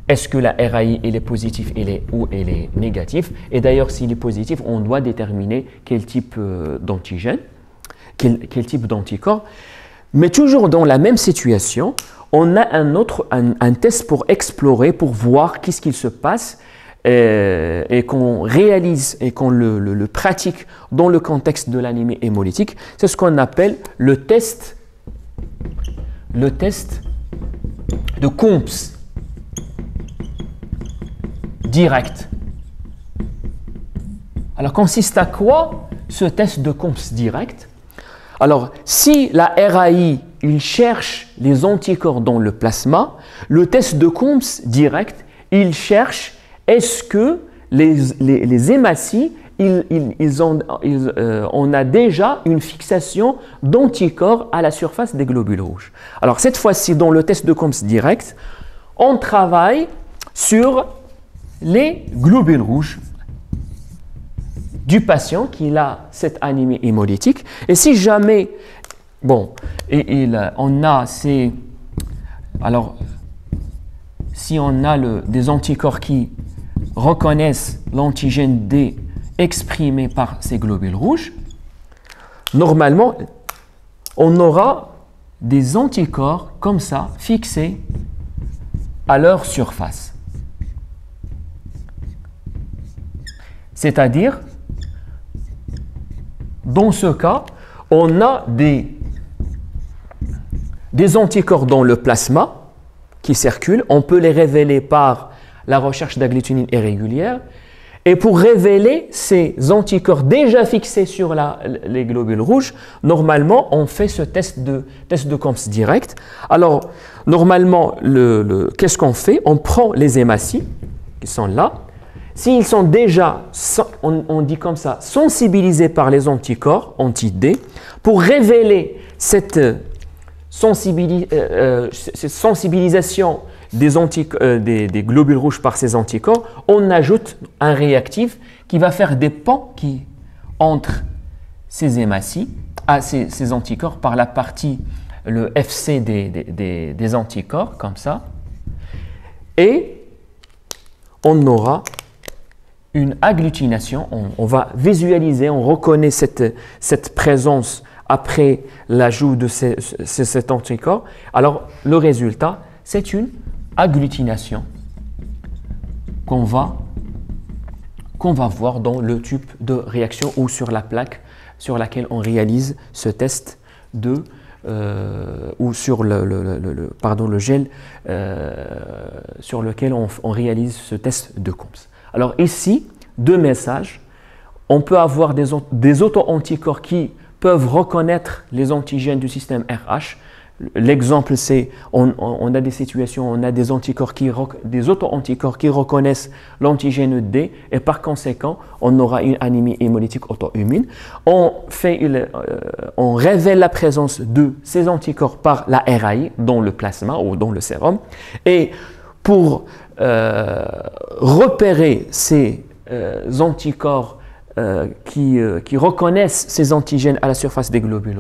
Est-ce que la RAI elle est positive ou elle est négative? Et d'ailleurs, s'il est positif, on doit déterminer quel type d'antigène, quel type d'anticorps. Mais toujours dans la même situation, on a un test pour explorer, pour voir qu'est-ce qu'il se passe et qu'on réalise et qu'on le pratique dans le contexte de l'anémie hémolytique. C'est ce qu'on appelle le test de Coombs direct. Alors, consiste à quoi ce test de Coombs direct? Alors, si la RAI il cherche les anticorps dans le plasma, le test de Coombs direct, il cherche est-ce que les hématies, on a déjà une fixation d'anticorps à la surface des globules rouges. Alors, cette fois-ci, dans le test de Coombs direct, on travaille sur les globules rouges du patient qui a cette anémie hémolytique. Et si jamais, on a ces... Alors, si on a des anticorps qui reconnaissent l'antigène D exprimé par ces globules rouges, normalement, on aura des anticorps comme ça, fixés à leur surface. C'est-à-dire, dans ce cas, on a des anticorps dans le plasma qui circulent. On peut les révéler par la recherche d'agglutinine irrégulière. Et pour révéler ces anticorps déjà fixés sur les globules rouges, normalement, on fait ce test de Coombs direct. Alors, normalement, qu'est-ce qu'on fait? On prend les hématies qui sont là. S'ils sont déjà, on dit comme ça, sensibilisés par les anticorps anti-D, pour révéler cette sensibilisation des globules rouges par ces anticorps, on ajoute un réactif qui va faire des ponts entre ces hématies, ces anticorps par la partie, le FC des anticorps, comme ça, et on aura une agglutination, on va visualiser, on reconnaît cette présence après l'ajout de cet anticorps. Alors, le résultat, c'est une agglutination qu'on va voir dans le tube de réaction ou sur la plaque sur laquelle on réalise ce test ou sur le gel sur lequel on réalise ce test de Combs. Alors ici, deux messages. On peut avoir des auto-anticorps qui peuvent reconnaître les antigènes du système RH. L'exemple, c'est on a des situations, on a des auto-anticorps qui reconnaissent l'antigène D et par conséquent, on aura une anémie hémolytique auto-immune. On révèle la présence de ces anticorps par la RAI dans le plasma ou dans le sérum. Et pour repérer ces anticorps qui reconnaissent ces antigènes à la surface des globules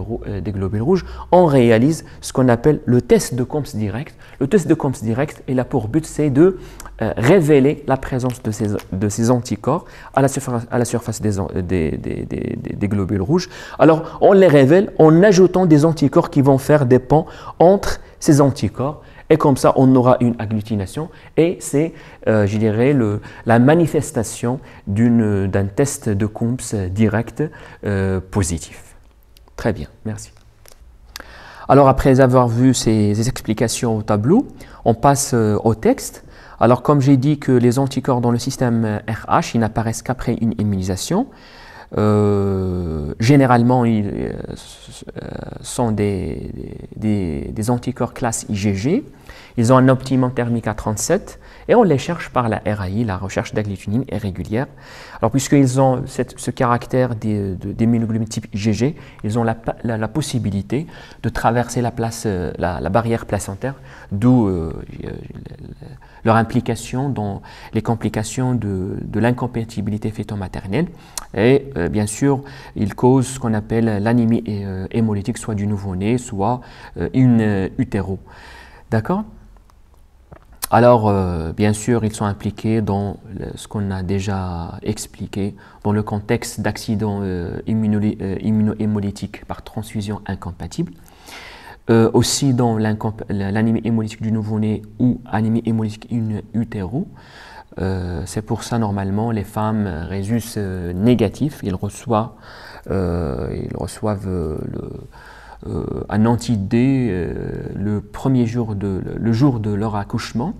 rouges, on réalise ce qu'on appelle le test de Combs direct. Le test de Combs direct est là pour but, c'est de révéler la présence de ces anticorps à la surface des globules rouges. Alors, on les révèle en ajoutant des anticorps qui vont faire des ponts entre ces anticorps. Et comme ça, on aura une agglutination et c'est, je dirais, la manifestation d'un test de Combs direct positif. Très bien, merci. Alors, après avoir vu ces explications au tableau, on passe au texte. Alors, comme j'ai dit que les anticorps dans le système RH, ils n'apparaissent qu'après une immunisation. Généralement, ils sont des anticorps classe IgG. Ils ont un optimum thermique à 37 et on les cherche par la RAI, la recherche d'agglutinine est régulière. Alors, puisqu'ils ont ce caractère d'immunoglobulines type IgG, ils ont la possibilité de traverser la barrière placentaire, d'où leur implication dans les complications de l'incompatibilité fœto-maternelle. Et bien sûr, ils causent ce qu'on appelle l'anémie hémolytique, soit du nouveau-né, soit in utero. D'accord? Alors, bien sûr, ils sont impliqués dans ce qu'on a déjà expliqué, dans le contexte d'accidents immunohémolytiques par transfusion incompatible. Aussi dans l'anémie hémolytique du nouveau-né ou anémie hémolytique in utero. C'est pour ça, normalement, les femmes rhésus négatifs, ils reçoivent un anti-D le jour de leur accouchement,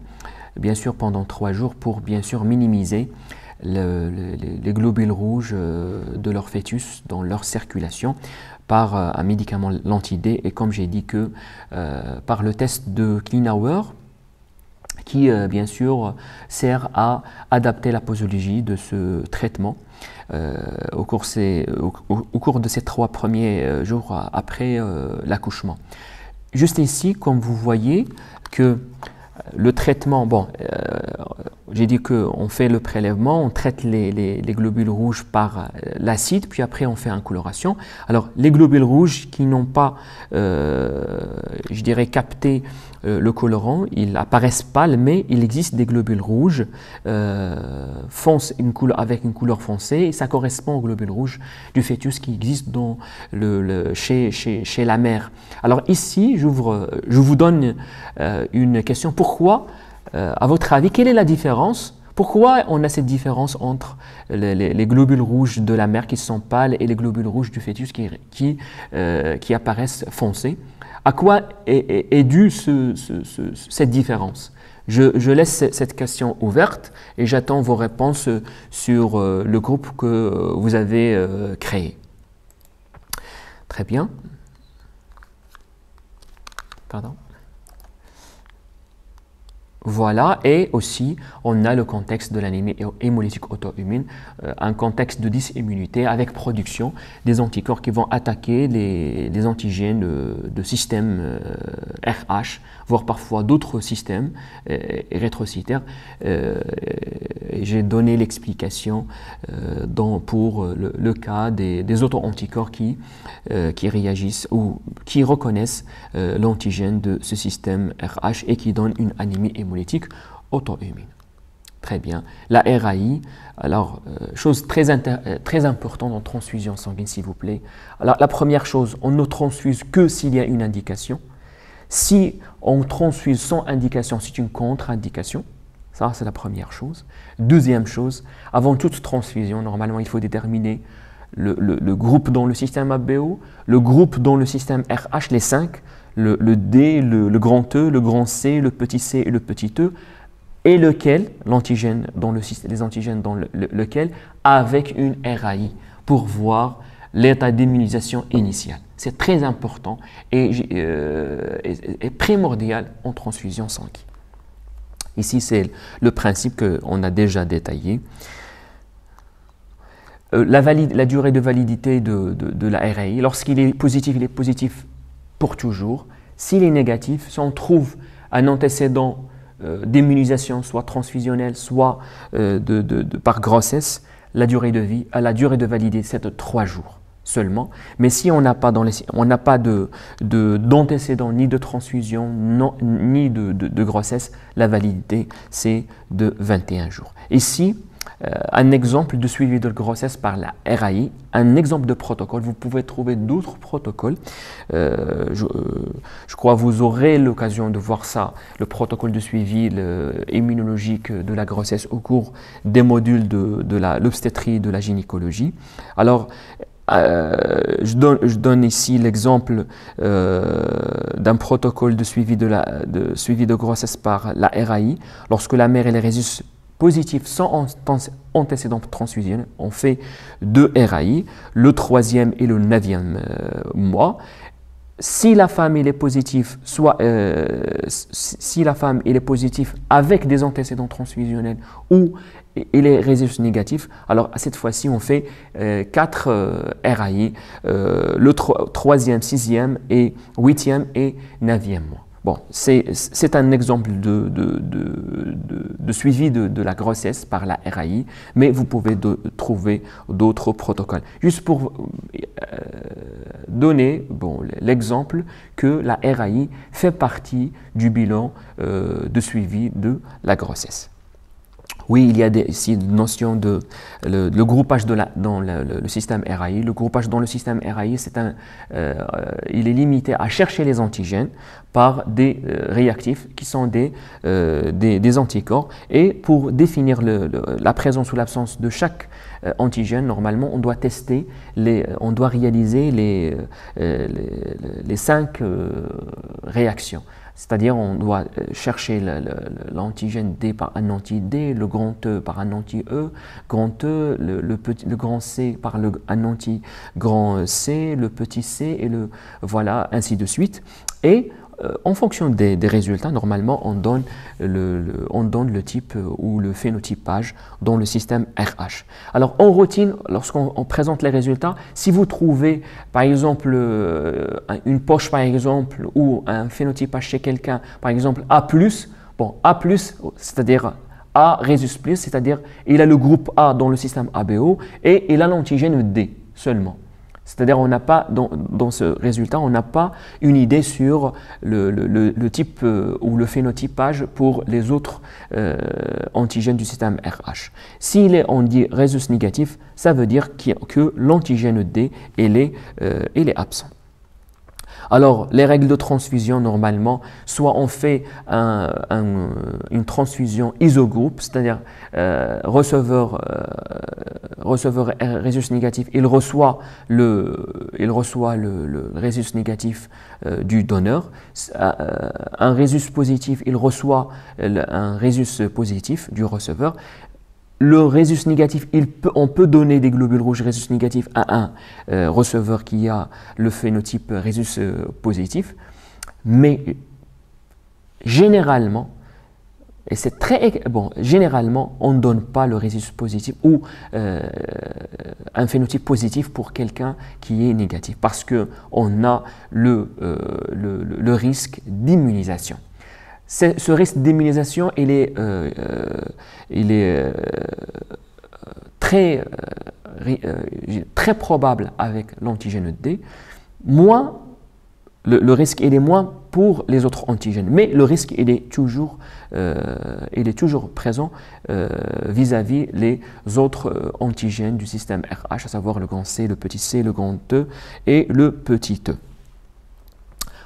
bien sûr pendant 3 jours, pour bien sûr minimiser les globules rouges de leur fœtus dans leur circulation par un médicament, l'anti-D, et comme j'ai dit que par le test de Kleinauer, qui bien sûr sert à adapter la posologie de ce traitement au cours de ces 3 premiers jours après l'accouchement. Juste ici, comme vous voyez que le traitement, j'ai dit qu'on fait le prélèvement, on traite les globules rouges par l'acide, puis après on fait une coloration. Alors les globules rouges qui n'ont pas, je dirais, capté le colorant, ils apparaissent pâles, mais il existe des globules rouges foncés, avec une couleur foncée, et ça correspond aux globules rouges du fœtus qui existent chez la mère. Alors ici, je vous donne une question. Pourquoi, à votre avis, quelle est la différence? Pourquoi on a cette différence entre les globules rouges de la mère qui sont pâles et les globules rouges du fœtus qui apparaissent foncés? À quoi est due cette différence? Je laisse cette question ouverte et j'attends vos réponses sur le groupe que vous avez créé. Très bien. Pardon. Voilà, et aussi on a le contexte de l'anémie hémolytique auto-immune, un contexte de dysimmunité avec production des anticorps qui vont attaquer les antigènes de système RH, voire parfois d'autres systèmes érythrocytaires. J'ai donné l'explication pour le cas des auto-anticorps qui réagissent ou qui reconnaissent l'antigène de ce système RH et qui donnent une anémie hémolytique auto-immune. Très bien. La RAI, alors, chose très importante en transfusion sanguine, s'il vous plaît. Alors, la première chose, on ne transfuse que s'il y a une indication. Si on transfuse sans indication, c'est une contre-indication. Ça, c'est la première chose. Deuxième chose, avant toute transfusion, normalement, il faut déterminer le groupe dans le système ABO, le groupe dans le système RH, les 5, le D, le grand E, le grand C, le petit c et le petit e. et lequel, l'antigène dans le système, les antigènes dans lequel, avec une RAI pour voir l'état d'immunisation initial. C'est très important et primordial en transfusion sanguine. Ici, c'est le principe qu'on a déjà détaillé. La durée de validité de la RAI, lorsqu'il est positif pour toujours. S'il est négatif, si on trouve un antécédent d'immunisation, soit transfusionnelle, soit par grossesse, la durée de validité, c'est de 3 jours seulement. Mais si on n'a pas, d'antécédent ni de transfusion, ni de grossesse, la validité, c'est de 21 jours. Ici, un exemple de suivi de grossesse par la RAI, un exemple de protocole. Vous pouvez trouver d'autres protocoles. Je crois que vous aurez l'occasion de voir ça, le protocole de suivi immunologique de la grossesse au cours des modules de l'obstétrie et de la gynécologie. Alors, je donne ici l'exemple d'un protocole de suivi de grossesse par la RAI. Lorsque la mère et les résus positifs sans antécédent transfusionnel, on fait 2 RAI, le 3e et le 9e mois. Si la femme est positive, si la femme est positive avec des antécédents transfusionnels ou il est résus négatif, alors cette fois-ci on fait 4 RAI, le 3e, 6e et 8e et 9e mois. Bon, c'est un exemple de suivi de la grossesse par la RAI, mais vous pouvez trouver d'autres protocoles. Juste pour donner l'exemple que la RAI fait partie du bilan de suivi de la grossesse. Oui, il y a ici une notion de le groupage dans le système RAI. Le groupage dans le système RAI, il est limité à chercher les antigènes par des réactifs qui sont des anticorps. Et pour définir la présence ou l'absence de chaque antigène, normalement, on doit on doit réaliser les 5 réactions. C'est-à-dire on doit chercher l'antigène D par un anti-D, le grand E par un anti-E, grand E, le grand C par un anti-grand C, le petit C, et voilà, ainsi de suite. Et en fonction des résultats, normalement, on donne le type ou le phénotypage dans le système RH. Alors, en routine, lorsqu'on présente les résultats, si vous trouvez, par exemple, une poche, par exemple, ou un phénotypage chez quelqu'un, par exemple, A+, bon, A+, c'est-à-dire A résus plus, c'est-à-dire il a le groupe A dans le système ABO et il a l'antigène D seulement. C'est-à-dire on n'a pas, dans ce résultat, on n'a pas une idée sur le type ou le phénotypage pour les autres antigènes du système RH. S'il est, on dit, résus négatif, ça veut dire que l'antigène D il est absent. Alors, les règles de transfusion, normalement, soit on fait une transfusion isogroupe, c'est-à-dire receveur résus négatif, il reçoit le résus négatif du donneur. Un résus positif, il reçoit un résus positif du receveur. Le résus négatif, on peut donner des globules rouges résus négatifs à un receveur qui a le phénotype résus positif, mais généralement, et c'est très bon, généralement, on ne donne pas le résus positif ou un phénotype positif pour quelqu'un qui est négatif, parce qu'on a le risque d'immunisation. Ce risque d'immunisation, il est très probable avec l'antigène D. Le risque il est moins pour les autres antigènes, mais le risque il est toujours présent vis-à-vis les autres antigènes du système RH, à savoir le grand C, le petit c, le grand E et le petit e.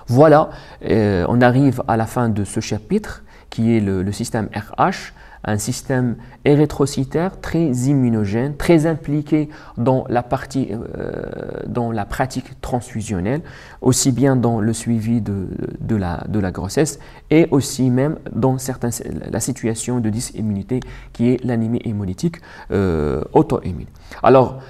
Voilà, on arrive à la fin de ce chapitre qui est le système RH, un système érythrocytaire très immunogène, très impliqué dans la pratique transfusionnelle, aussi bien dans le suivi de la grossesse et aussi même dans la situation de dysimmunité qui est l'anémie hémolytique auto-immune. Alors,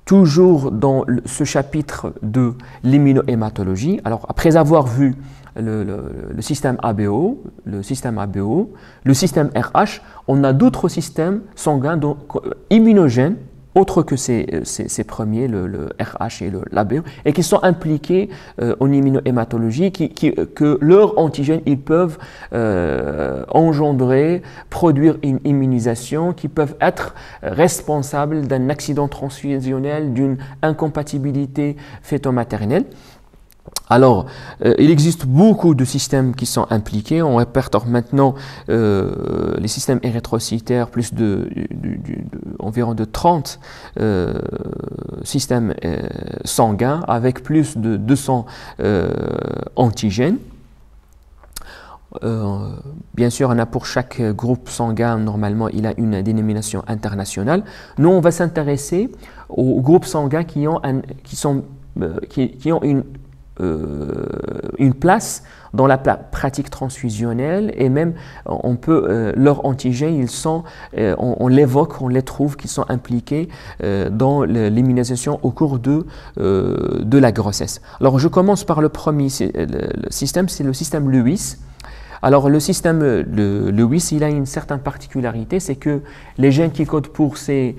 toujours dans ce chapitre de l'immunohématologie, alors après avoir vu le système ABO, le système RH, on a d'autres systèmes sanguins immunogènes, autres que ces premiers, le RH et l'ABO, et qui sont impliqués en immunohématologie, que leurs antigènes, ils peuvent engendrer, produire une immunisation, qui peuvent être responsables d'un accident transfusionnel, d'une incompatibilité fœto-maternelle. Alors, il existe beaucoup de systèmes qui sont impliqués. On répertoire maintenant les systèmes érythrocytaires, plus environ de 30 systèmes sanguins avec plus de 200 antigènes. Bien sûr, on a pour chaque groupe sanguin, normalement, il a une dénomination internationale. Nous, on va s'intéresser aux groupes sanguins qui ont une place dans la pratique transfusionnelle, et même leurs antigènes, on l'évoque, on les trouve qui sont impliqués dans l'immunisation au cours de la grossesse. Alors je commence par le premier système, c'est le système Lewis. Alors le système Lewis, il a une certaine particularité, c'est que les gènes qui codent pour ces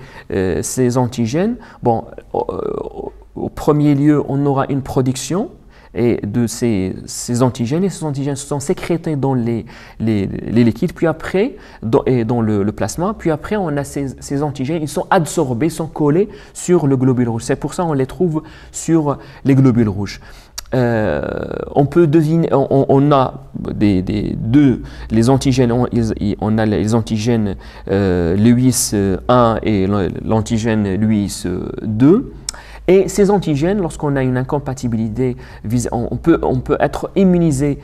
antigènes, bon, au premier lieu, on aura une production de ces antigènes, et ces antigènes sont sécrétés dans les liquides, puis après dans le plasma, puis après on a ces antigènes, ils sont absorbés, sont collés sur le globule rouge. C'est pour ça qu'on les trouve sur les globules rouges. On peut deviner, on a les antigènes, on a les antigènes Lewis 1 et l'antigène Lewis 2. Et ces antigènes, lorsqu'on a une incompatibilité, on peut être immunisé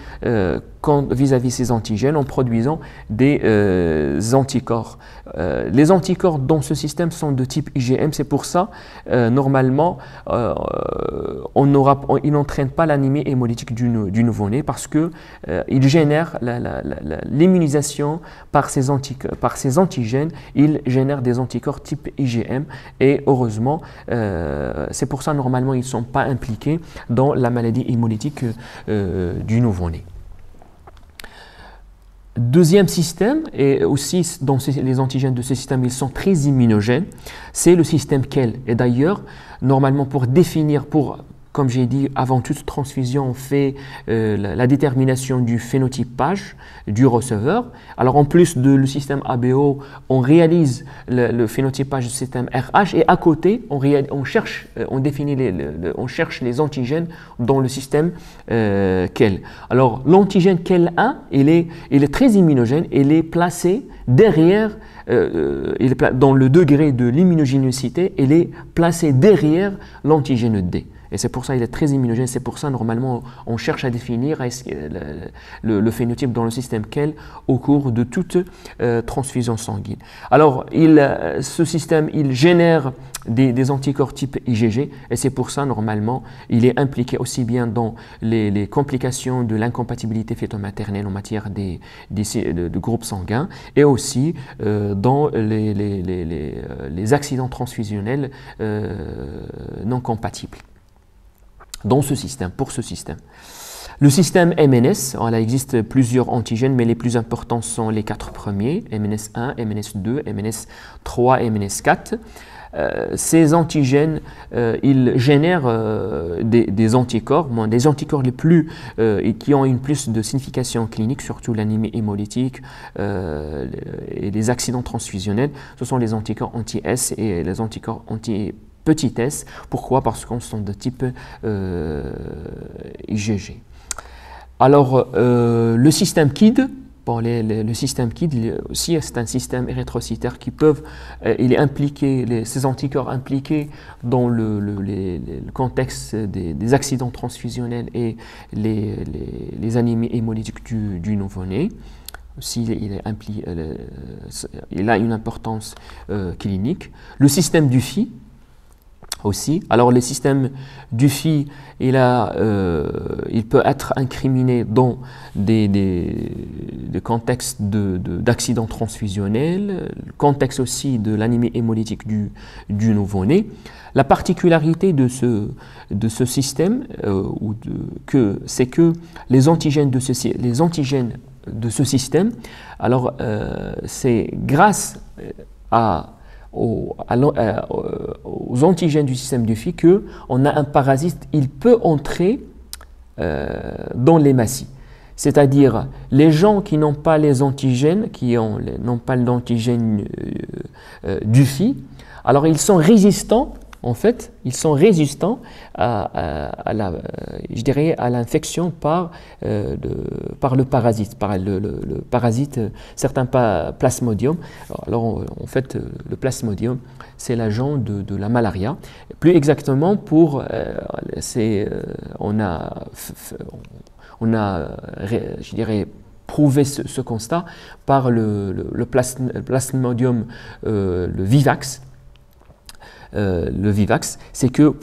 vis-à-vis ces antigènes en produisant des anticorps. Les anticorps dans ce système sont de type IgM, c'est pour ça, normalement, il n'entraîne pas l'anémie hémolytique du nouveau-né, parce qu'il génère l'immunisation par ces antigènes, il génère des anticorps type IgM, et heureusement, c'est pour ça, normalement, ils ne sont pas impliqués dans la maladie hémolytique du nouveau-né. Deuxième système, et aussi les antigènes de ce système, ils sont très immunogènes, c'est le système KEL. Et d'ailleurs, normalement, comme j'ai dit, avant toute transfusion, on fait la détermination du phénotypage du receveur. Alors, en plus de le système ABO, on réalise le phénotypage du système RH, et à côté, on cherche les antigènes dans le système KEL. Alors, l'antigène KEL1, il est très immunogène, il est placé derrière, dans le degré de l'immunogénicité, il est placé derrière l'antigène D. Et c'est pour ça qu'il est très immunogène, c'est pour ça normalement on cherche à définir le phénotype dans le système KEL au cours de toute transfusion sanguine. Alors ce système, il génère des anticorps type IgG, et c'est pour ça normalement il est impliqué aussi bien dans les complications de l'incompatibilité fœto-maternelle en matière de groupes sanguins, et aussi dans les accidents transfusionnels non compatibles. Pour ce système. Le système MNS, il existe plusieurs antigènes, mais les plus importants sont les 4 premiers, MNS1, MNS2, MNS3 et MNS4. Ces antigènes, ils génèrent des anticorps, des anticorps qui ont une plus de signification clinique, surtout l'anémie hémolytique et les accidents transfusionnels. Ce sont les anticorps anti-S et les anticorps anti-petit s. Pourquoi? Parce qu'on sont de type IgG. Alors, le système KID, le système KID aussi, c'est un système érythrocytaire il est impliqué, ces anticorps impliqués dans le contexte des accidents transfusionnels et les anémies hémolytiques du nouveau-né. il a une importance clinique. Le système Dufy aussi. Alors le système Dufy, il peut être incriminé dans des contextes d'accidents transfusionnels, le contexte aussi de l'anémie hémolytique du nouveau-né. La particularité de ce système, c'est que les antigènes de ce système, alors c'est grâce aux antigènes du système Dufy qu'on a un parasite, il peut entrer dans l'hématie. C'est-à-dire les gens qui n'ont pas les antigènes, n'ont pas l'antigène Dufy, alors ils sont résistants. En fait, ils sont résistants à l'infection par le parasite, le parasite, certains plasmodium. Alors, en fait, le plasmodium, c'est l'agent de la malaria. Plus exactement, on a prouvé ce constat par le plasmodium, le vivax. Le vivax, c'est que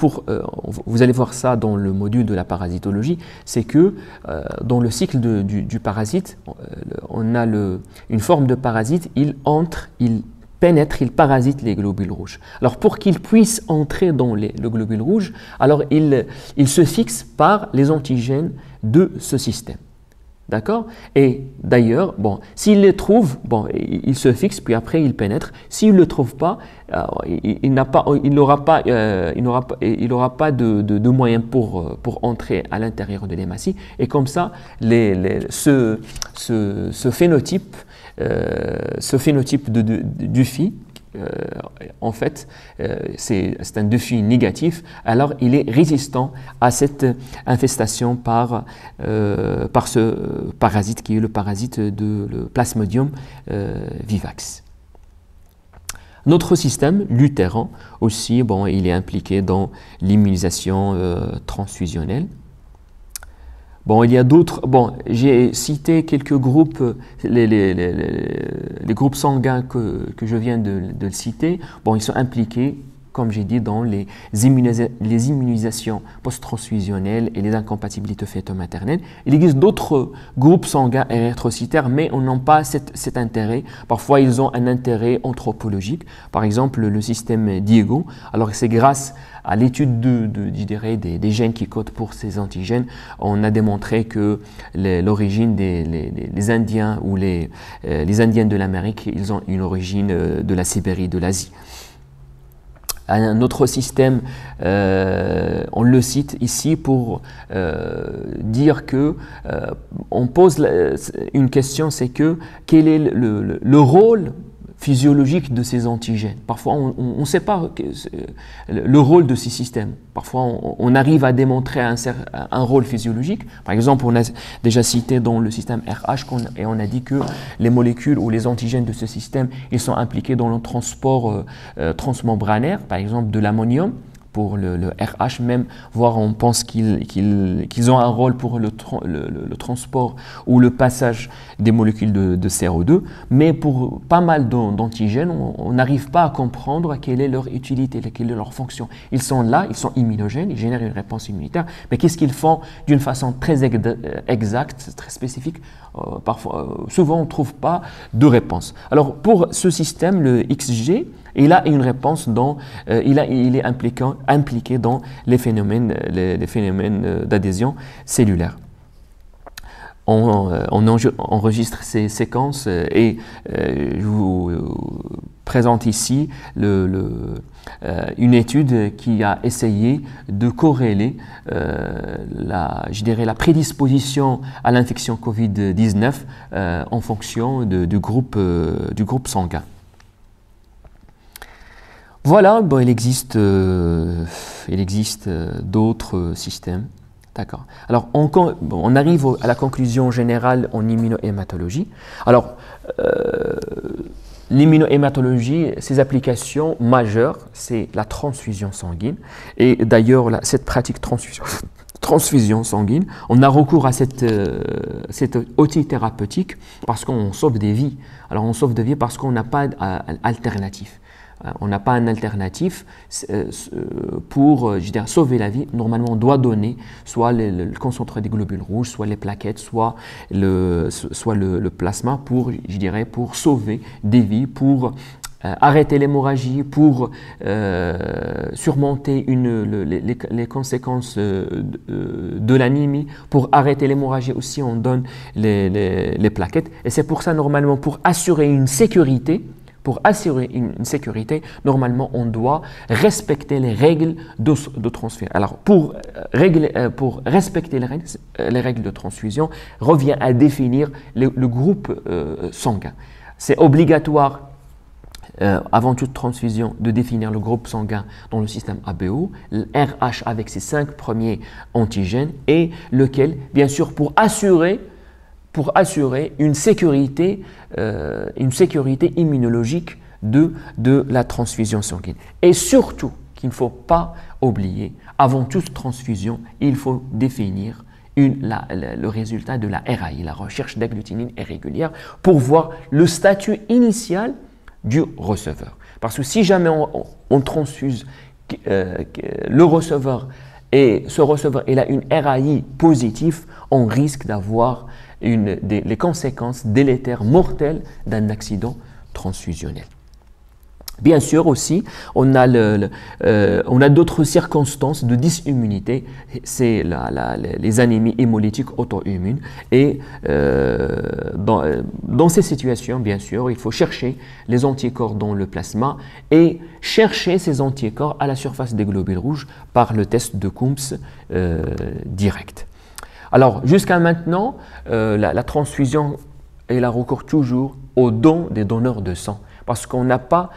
vous allez voir ça dans le module de la parasitologie, c'est que dans le cycle du parasite, on a une forme de parasite, il pénètre, il parasite les globules rouges. Alors pour qu'il puisse entrer dans le globule rouge, alors il se fixe par les antigènes de ce système. D'accord? Et d'ailleurs, bon, s'il les trouve, bon, il se fixe, puis après il pénètre. S'il ne le trouve pas, il n'aura pas de moyens pour entrer à l'intérieur de l'hématie. Et comme ça, ce phénotype de Dufy, en fait, c'est un Dufy négatif, alors il est résistant à cette infestation par ce parasite qui est le parasite de le Plasmodium vivax. Notre système lutéran aussi, bon, il est impliqué dans l'immunisation transfusionnelle. Bon, il y a d'autres. Bon, j'ai cité quelques groupes, les groupes sanguins que je viens de citer. Bon, ils sont impliqués, comme j'ai dit, dans les immunisations post-transfusionnelles et les incompatibilités fœto-maternelles. Il existe d'autres groupes sanguins érythrocytaires, mais on n'a pas cet intérêt. Parfois, ils ont un intérêt anthropologique. Par exemple, le système Diego. Alors, c'est grâce à l'étude des gènes qui codent pour ces antigènes, on a démontré que l'origine des Indiens ou les Indiens de l'Amérique, ils ont une origine de la Sibérie, de l'Asie. Un autre système, on le cite ici pour dire que on pose une question, c'est que quel est le rôle physiologique de ces antigènes. Parfois, on ne sait pas le rôle de ces systèmes. Parfois, on arrive à démontrer un rôle physiologique. Par exemple, on a déjà cité dans le système RH et on a dit que les molécules ou les antigènes de ce système, ils sont impliqués dans le transport transmembranaire, par exemple de l'ammonium. Pour le RH même, voire on pense qu'ils ont un rôle pour le transport ou le passage des molécules de CO2, mais pour pas mal d'antigènes, on n'arrive pas à comprendre quelle est leur utilité, quelle est leur fonction. Ils sont là, ils sont immunogènes, ils génèrent une réponse immunitaire, mais qu'est-ce qu'ils font d'une façon très exacte, très spécifique? Souvent, on ne trouve pas de réponse. Alors, pour ce système, le XG, il a une réponse il est impliqué dans les phénomènes d'adhésion cellulaire. On enregistre ces séquences et je vous présente ici une étude qui a essayé de corréler la prédisposition à l'infection Covid-19 en fonction du groupe sanguin. Voilà, bon, il existe d'autres systèmes. D'accord. Alors, on arrive à la conclusion générale en immunohématologie. Alors, l'immunohématologie, ses applications majeures, c'est la transfusion sanguine. Et d'ailleurs, cette pratique transfusion sanguine, on a recours à cet outil thérapeutique parce qu'on sauve des vies. Alors on sauve des vies parce qu'on n'a pas d'alternative. On n'a pas un alternatif pour sauver la vie. Normalement, on doit donner soit le concentré des globules rouges, soit les plaquettes, soit le plasma pour, pour sauver des vies, pour arrêter l'hémorragie, pour surmonter les conséquences de l'anémie, pour arrêter l'hémorragie aussi, on donne les plaquettes. Et c'est pour ça, normalement, pour assurer une sécurité, normalement, on doit respecter les règles de transfusion. Alors, pour respecter les règles de transfusion, revient à définir le groupe sanguin. C'est obligatoire, avant toute transfusion, de définir le groupe sanguin dans le système ABO, le RH avec ses 5 premiers antigènes, et lequel, bien sûr, pour assurer une sécurité immunologique de la transfusion sanguine. Et surtout, qu'il ne faut pas oublier, avant toute transfusion, il faut définir le résultat de la RAI, la recherche d'agglutinine irrégulière, pour voir le statut initial du receveur. Parce que si jamais on transfuse le receveur et ce receveur il a une RAI positive, on risque d'avoir les conséquences délétères mortelles d'un accident transfusionnel. Bien sûr aussi, on a d'autres circonstances de dysimmunité, c'est les anémies hémolytiques auto-immunes. Et dans ces situations, bien sûr, il faut chercher les anticorps dans le plasma et chercher ces anticorps à la surface des globules rouges par le test de Coombs direct. Alors, jusqu'à maintenant, la transfusion, elle a recours toujours au don des donneurs de sang, parce qu'on n'a pas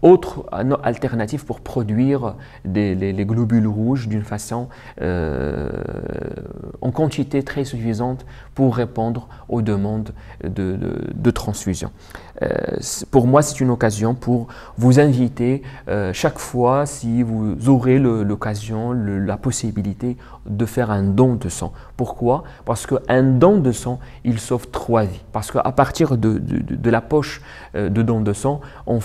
autre alternative pour produire les globules rouges d'une façon en quantité très suffisante pour répondre aux demandes de transfusion. Pour moi, c'est une occasion pour vous inviter chaque fois, si vous aurez l'occasion, la possibilité de faire un don de sang. Pourquoi? Parce qu'un don de sang, il sauve 3 vies. Parce qu'à partir de la poche de don de sang, on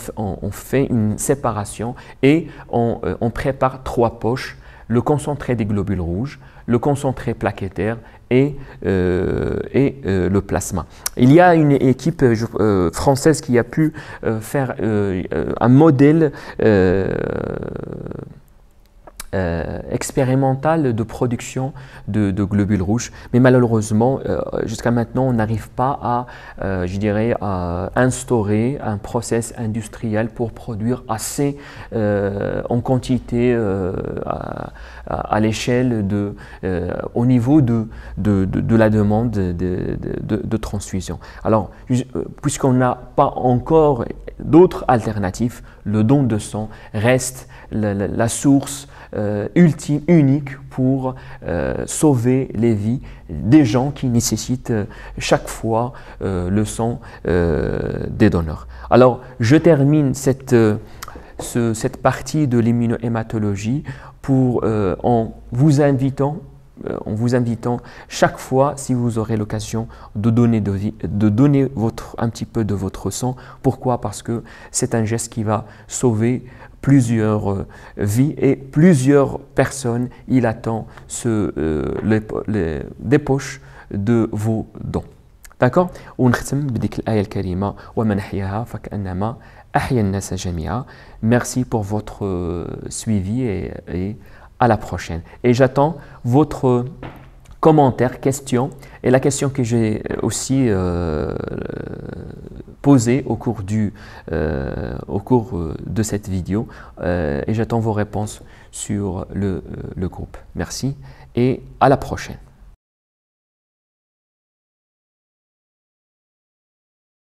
fait une séparation et on prépare 3 poches, le concentré des globules rouges, le concentré plaquettaire et le plasma. Il y a une équipe française qui a pu faire un modèle expérimental de production de globules rouges, mais malheureusement jusqu'à maintenant on n'arrive pas à à instaurer un process industriel pour produire assez en quantité à l'échelle au niveau de la demande de transfusion. Alors puisqu'on n'a pas encore d'autres alternatives, le don de sang reste la source ultime, unique pour sauver les vies des gens qui nécessitent chaque fois le sang des donneurs. Alors, je termine cette partie de l'immunohématologie en vous invitant chaque fois, si vous aurez l'occasion, de donner un petit peu de votre sang. Pourquoi? Parce que c'est un geste qui va sauver plusieurs vies et plusieurs personnes. Il attend des poches de vos dons. D'accord? ونختم بديك الآية الكريمة ومن أحياها فكأنما أحيا الناس جميعا. Merci pour votre suivi et à la prochaine. Et j'attends votre commentaire, question, et la question que j'ai aussi posée au cours de cette vidéo, et j'attends vos réponses sur le groupe. Merci et à la prochaine.